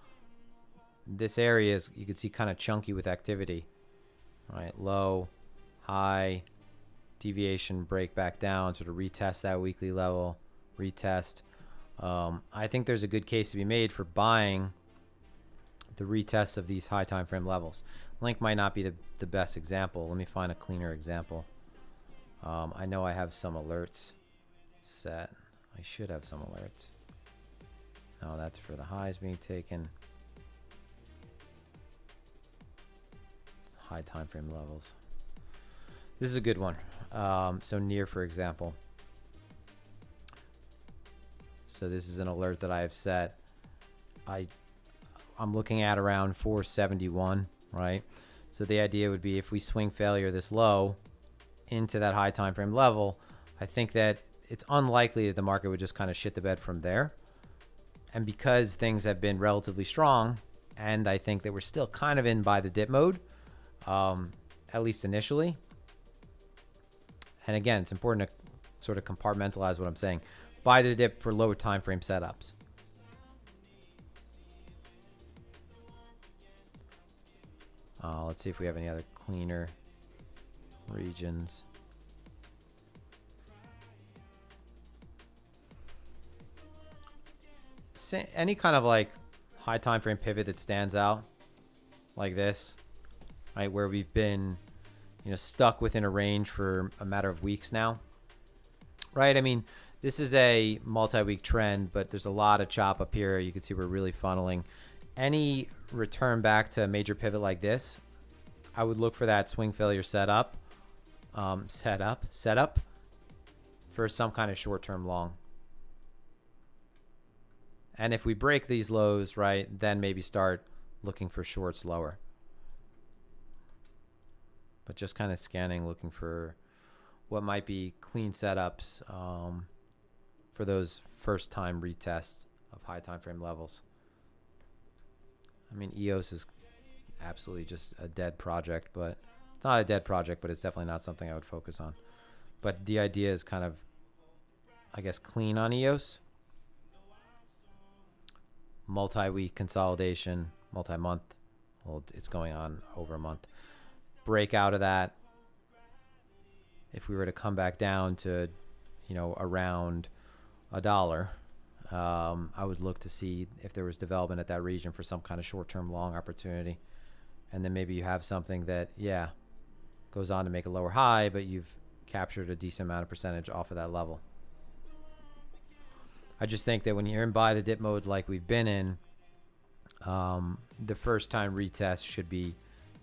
this area is, you can see, kind of chunky with activity. All right, low, high, deviation, break back down, sort of retest that weekly level, retest. I think there's a good case to be made for buying the retest of these high time frame levels. Link might not be the best example. Let me find a cleaner example. I know I have some alerts set. I should have some alerts. No, that's for the highs being taken. It's high time frame levels. This is a good one. So near, for example. So this is an alert that I have set. I'm looking at around 471, right? So the idea would be if we swing failure this low into that high time frame level, I think that it's unlikely that the market would just kind of shit the bed from there. And because things have been relatively strong, and I think that we're still kind of in buy the dip mode, at least initially. And again, it's important to sort of compartmentalize what I'm saying. Buy the dip for lower time frame setups. Let's see if we have any other cleaner regions. Any kind of like high time frame pivot that stands out like this, right, where we've been, you know, stuck within a range for a matter of weeks now, right? I mean, this is a multi-week trend, but there's a lot of chop up here. You can see we're really funneling. Any return back to a major pivot like this, I would look for that swing failure setup for some kind of short-term long. And if we break these lows, right, then maybe start looking for shorts lower. But just kind of scanning, looking for what might be clean setups for those first time retests of high time frame levels. I mean, EOS is absolutely just a dead project, but it's not a dead project, but it's definitely not something I would focus on. But the idea is kind of, I guess, clean on EOS. Multi-week consolidation, multi-month. Well, it's going on over a month. Break out of that. If we were to come back down to, you know, around $1, I would look to see if there was development at that region for some kind of short-term long opportunity. And then maybe you have something that, yeah, goes on to make a lower high, but you've captured a decent amount of percentage off of that level. I just think that when you're in buy the dip mode like we've been in, the first time retest should be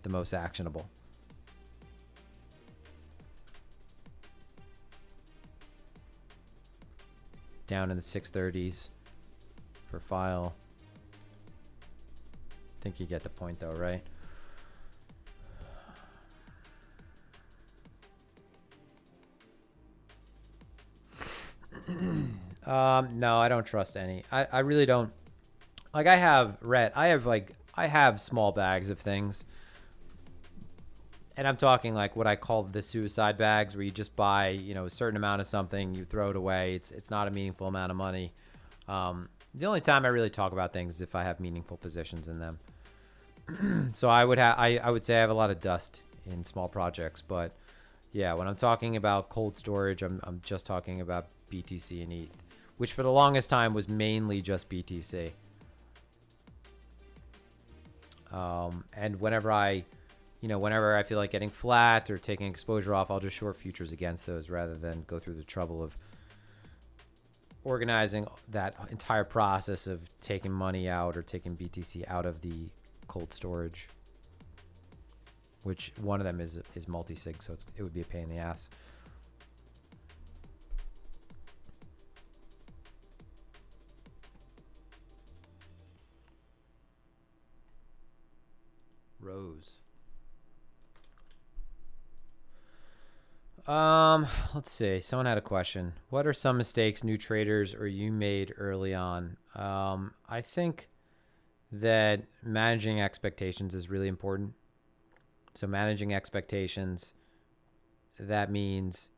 the most actionable. Down in the 630s for file. I think you get the point though, right? No, I don't trust any. I really don't. Like I have small bags of things. And I'm talking like what I call the suicide bags, where you just buy, you know, a certain amount of something, you throw it away. It's not a meaningful amount of money. The only time I really talk about things is if I have meaningful positions in them. So I would say I have a lot of dust in small projects, but yeah, when I'm talking about cold storage, I'm just talking about BTC and ETH, which for the longest time was mainly just BTC. And whenever I feel like getting flat or taking exposure off, I'll just short futures against those rather than go through the trouble of organizing that entire process of taking money out or taking BTC out of the cold storage, which one of them is multi-sig, so it would be a pain in the ass. Rose. Let's see. Someone had a question. What are some mistakes new traders or you made early on? I think that managing expectations is really important. So managing expectations, that means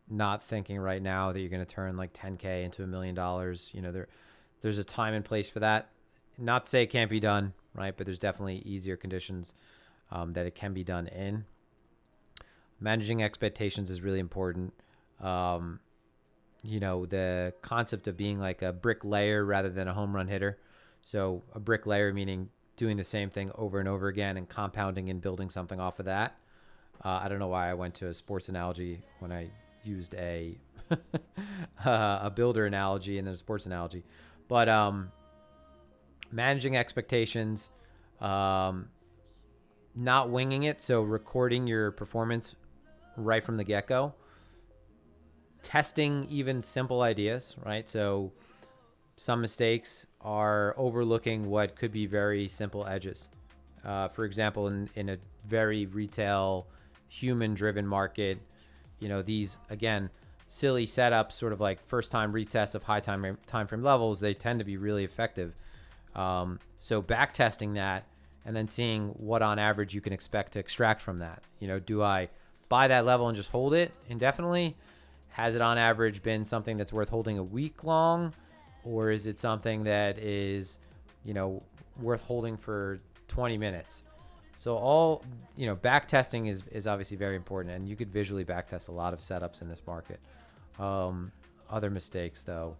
not thinking right now that you're going to turn like 10K into $1 million. You know, there's a time and place for that. Not to say it can't be done, right? But there's definitely easier conditions that it can be done in. Managing expectations is really important. You know, the concept of being like a bricklayer rather than a home run hitter. So a bricklayer meaning doing the same thing over and over again and compounding and building something off of that. I don't know why I went to a sports analogy when I used a a builder analogy and then a sports analogy. But managing expectations, not winging it. So recording your performance right from the get-go. Testing even simple ideas, right? So some mistakes are overlooking what could be very simple edges. For example, in a very retail, human-driven market, you know, these, again, silly setups, sort of like first-time retests of high time frame levels, they tend to be really effective. So back testing that and then seeing what on average you can expect to extract from that. You know, do I buy that level and just hold it indefinitely? Has it on average been something that's worth holding a week long, or is it something that is, you know, worth holding for 20 minutes? So all, you know, back testing is obviously very important, and you could visually back test a lot of setups in this market. Other mistakes though,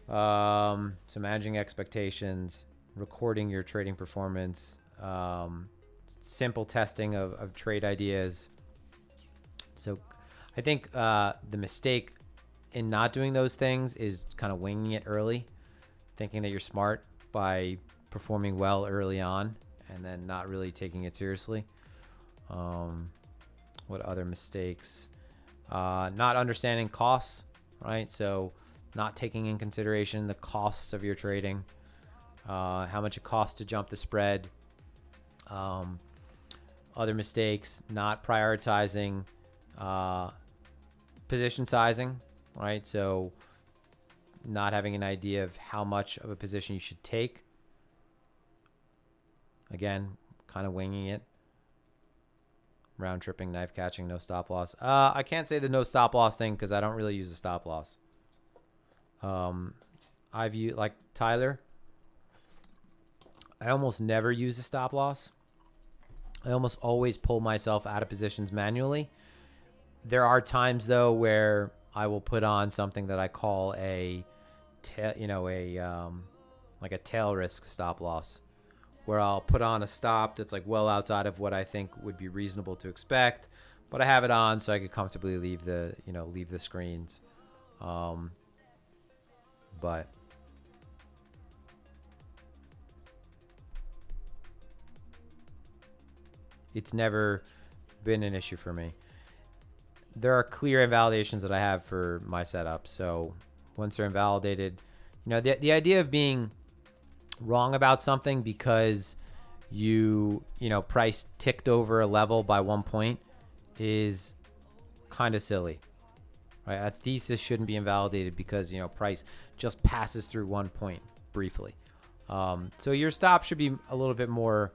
so managing expectations, recording your trading performance, simple testing of trade ideas. So I think the mistake in not doing those things is kind of winging it early, thinking that you're smart by performing well early on and then not really taking it seriously. What other mistakes? Not understanding costs, right? So not taking in consideration the costs of your trading, how much it costs to jump the spread. Other mistakes, not prioritizing position sizing, right? So not having an idea of how much of a position you should take. Again, kind of winging it. Round tripping, knife catching, no stop loss. I can't say the no stop loss thing because I don't really use a stop loss. I view, like Tyler, I almost never use a stop loss. I almost always pull myself out of positions manually. There are times though where I will put on something that I call a like a tail risk stop loss, where I'll put on a stop that's like well outside of what I think would be reasonable to expect, but I have it on so I could comfortably leave the screens. But it's never been an issue for me. There are clear invalidations that I have for my setup. So once they're invalidated, the idea of being wrong about something because price ticked over a level by 1 point is kind of silly, right? A thesis shouldn't be invalidated because price just passes through 1 point briefly. So your stop should be a little bit more,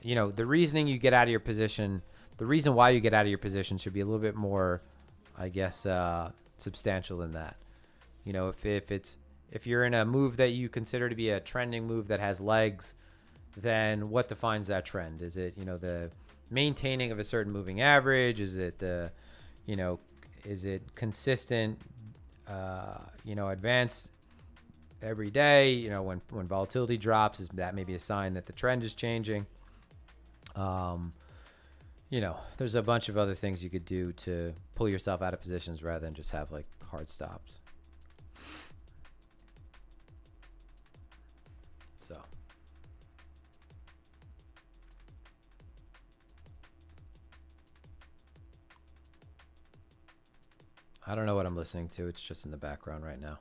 the reasoning you get out of your position, the reason why you get out of your position should be a little bit more, I guess, substantial than that. If you're in a move that you consider to be a trending move that has legs, then what defines that trend? Is it, the maintaining of a certain moving average? Is it is it consistent, advance every day? When volatility drops, is that maybe a sign that the trend is changing? There's a bunch of other things you could do to pull yourself out of positions rather than just have like hard stops. So I don't know what I'm listening to. It's just in the background right now.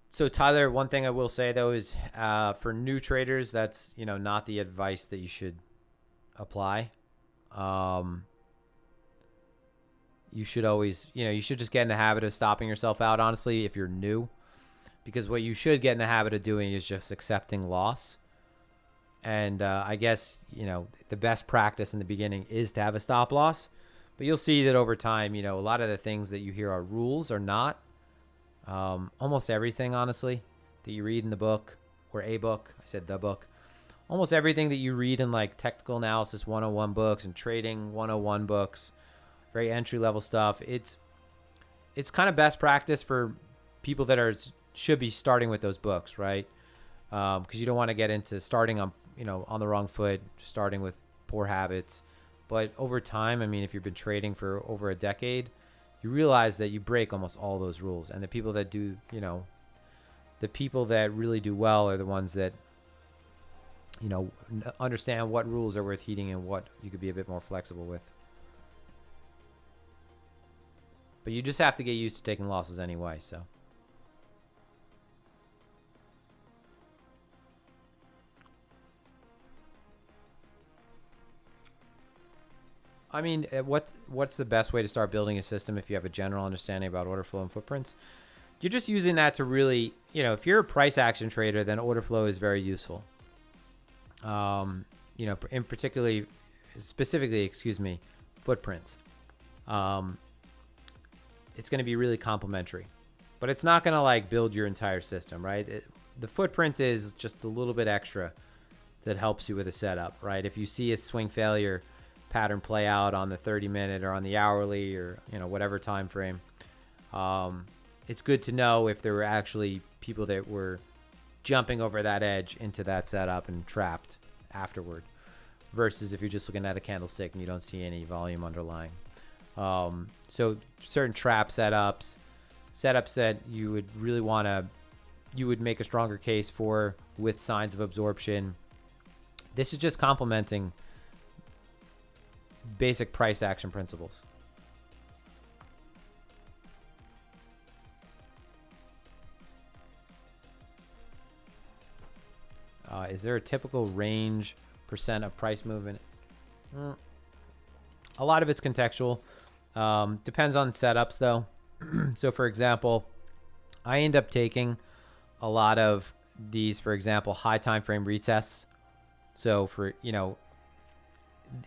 So Tyler, one thing I will say though is for new traders, that's not the advice that you should apply. You should always, you should just get in the habit of stopping yourself out, honestly, if you're new, because what you should get in the habit of doing is just accepting loss. And I guess, the best practice in the beginning is to have a stop loss, but you'll see that over time, a lot of the things that you hear are rules are not. Almost everything, honestly, that you read in the book or a book, I said the book, almost everything that you read in like technical analysis 101 books and trading 101 books, very entry level stuff. It's kind of best practice for people that should be starting with those books, right? Because you don't want to get into starting on the wrong foot, starting with poor habits. But over time, I mean, if you've been trading for over a decade, you realize that you break almost all those rules. And the people that do, the people that really do well are the ones that, understand what rules are worth heeding and what you could be a bit more flexible with. But you just have to get used to taking losses anyway, so. I mean, what's the best way to start building a system if you have a general understanding about order flow and footprints? You're just using that to really, if you're a price action trader, then order flow is very useful, You know, in specifically, footprints. It's going to be really complementary, but it's not going to like build your entire system, right? The footprint is just a little bit extra that helps you with a setup, right? If you see a swing failure pattern play out on the 30-minute or on the hourly or, you know, whatever time frame, it's good to know if there were actually people that were jumping over that edge into that setup and trapped afterward, versus if you're just looking at a candlestick and you don't see any volume underlying. So certain trap setups that you would really want to, you would make a stronger case for with signs of absorption. This is just complementing basic price action principles. Is there a typical range percent of price movement? A lot of it's contextual. Depends on setups though. So for example, I end up taking a lot of these, for example, high time frame retests. So for, you know,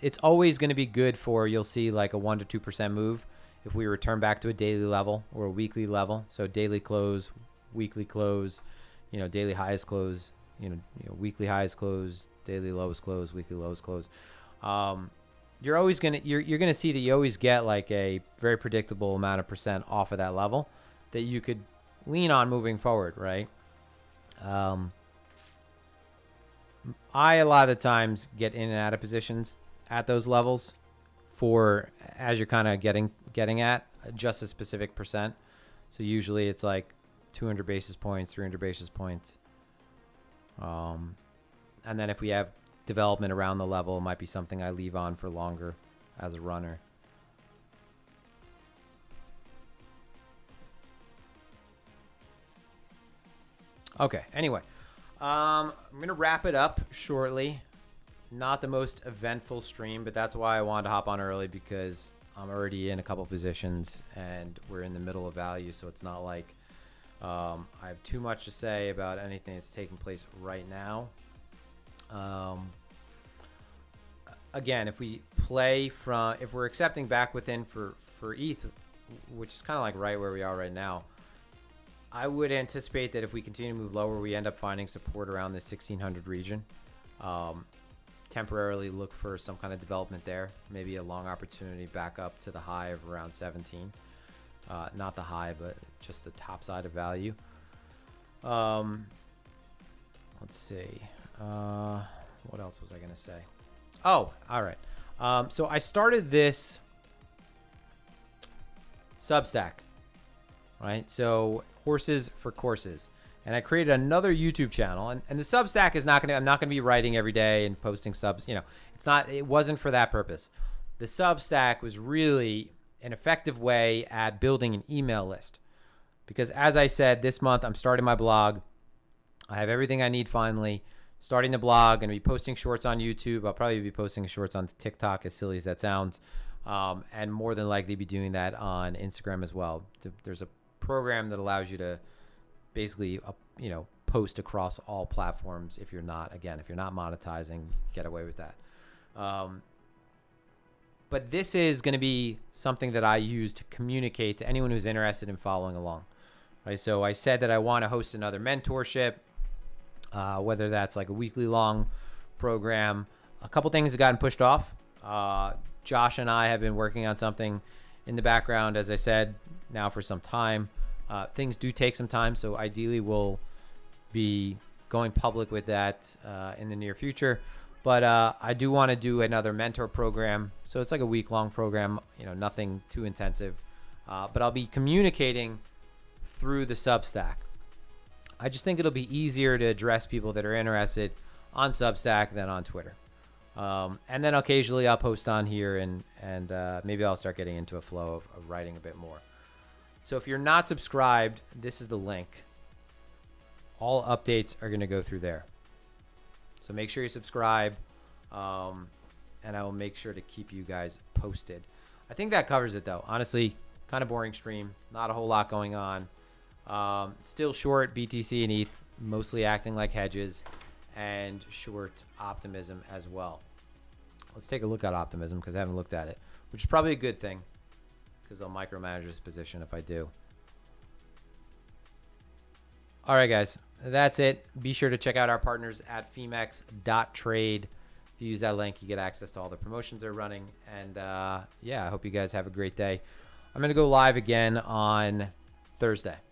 it's always going to be good for, you'll see like a 1 to 2% move if we return back to a daily level or a weekly level. So daily close, weekly close, you know, daily highest close, you know, weekly highest close, daily lowest close, weekly lowest close. You're always going to, you're going to see that you always get like a very predictable amount of percent off of that level that you could lean on moving forward, right? I, a lot of the times, get in and out of positions at those levels for, as you're kind of getting at, just a specific percent. So usually it's like 200 basis points, 300 basis points. And then if we have development around the level, it might be something I leave on for longer as a runner. Okay, anyway, I'm going to wrap it up shortly. Not the most eventful stream, but that's why I wanted to hop on early, because I'm already in a couple positions and we're in the middle of value. So it's not like I have too much to say about anything that's taking place right now. Again, if we play from, if we're accepting back within for ETH, which is kind of like right where we are right now, I would anticipate that if we continue to move lower, we end up finding support around the 1600 region. Temporarily look for some kind of development there, maybe a long opportunity back up to the high of around 17. Not the high, but just the top side of value. Let's see. What else was I going to say? Oh, all right. So I started this Substack, right? So horses for courses. And I created another YouTube channel, and the Substack is not going to, I'm not going to be writing every day and posting subs, you know, it wasn't for that purpose. The Substack was really an effective way at building an email list, because as I said, this month I'm starting my blog. I have everything I need finally. Starting the blog, going to be posting shorts on YouTube. I'll probably be posting shorts on TikTok, as silly as that sounds, and more than likely be doing that on Instagram as well. There's a program that allows you to basically, you know, post across all platforms. If you're not monetizing, get away with that. But this is going to be something that I use to communicate to anyone who's interested in following along. Right. So I said that I want to host another mentorship, whether that's like a weekly long program. A couple things have gotten pushed off. Josh and I have been working on something in the background, as I said, now for some time. Things do take some time, so ideally we'll be going public with that in the near future. But I do want to do another mentor program. So it's like a week-long program, you know, nothing too intensive. But I'll be communicating through the Substack. I just think it'll be easier to address people that are interested on Substack than on Twitter. And then occasionally I'll post on here, and maybe I'll start getting into a flow of writing a bit more. So if you're not subscribed, this is the link. All updates are going to go through there. So make sure you subscribe, and I will make sure to keep you guys posted. I think that covers it, though. Honestly, kind of boring stream. Not a whole lot going on. Still short BTC and ETH, mostly acting like hedges. and short Optimism as well. Let's take a look at Optimism because I haven't looked at it, which is probably a good thing because I'll micromanage this position if I do. All right, guys, that's it. Be sure to check out our partners at Phemex.trade. If you use that link, you get access to all the promotions they're running. And yeah, I hope you guys have a great day. I'm going to go live again on Thursday.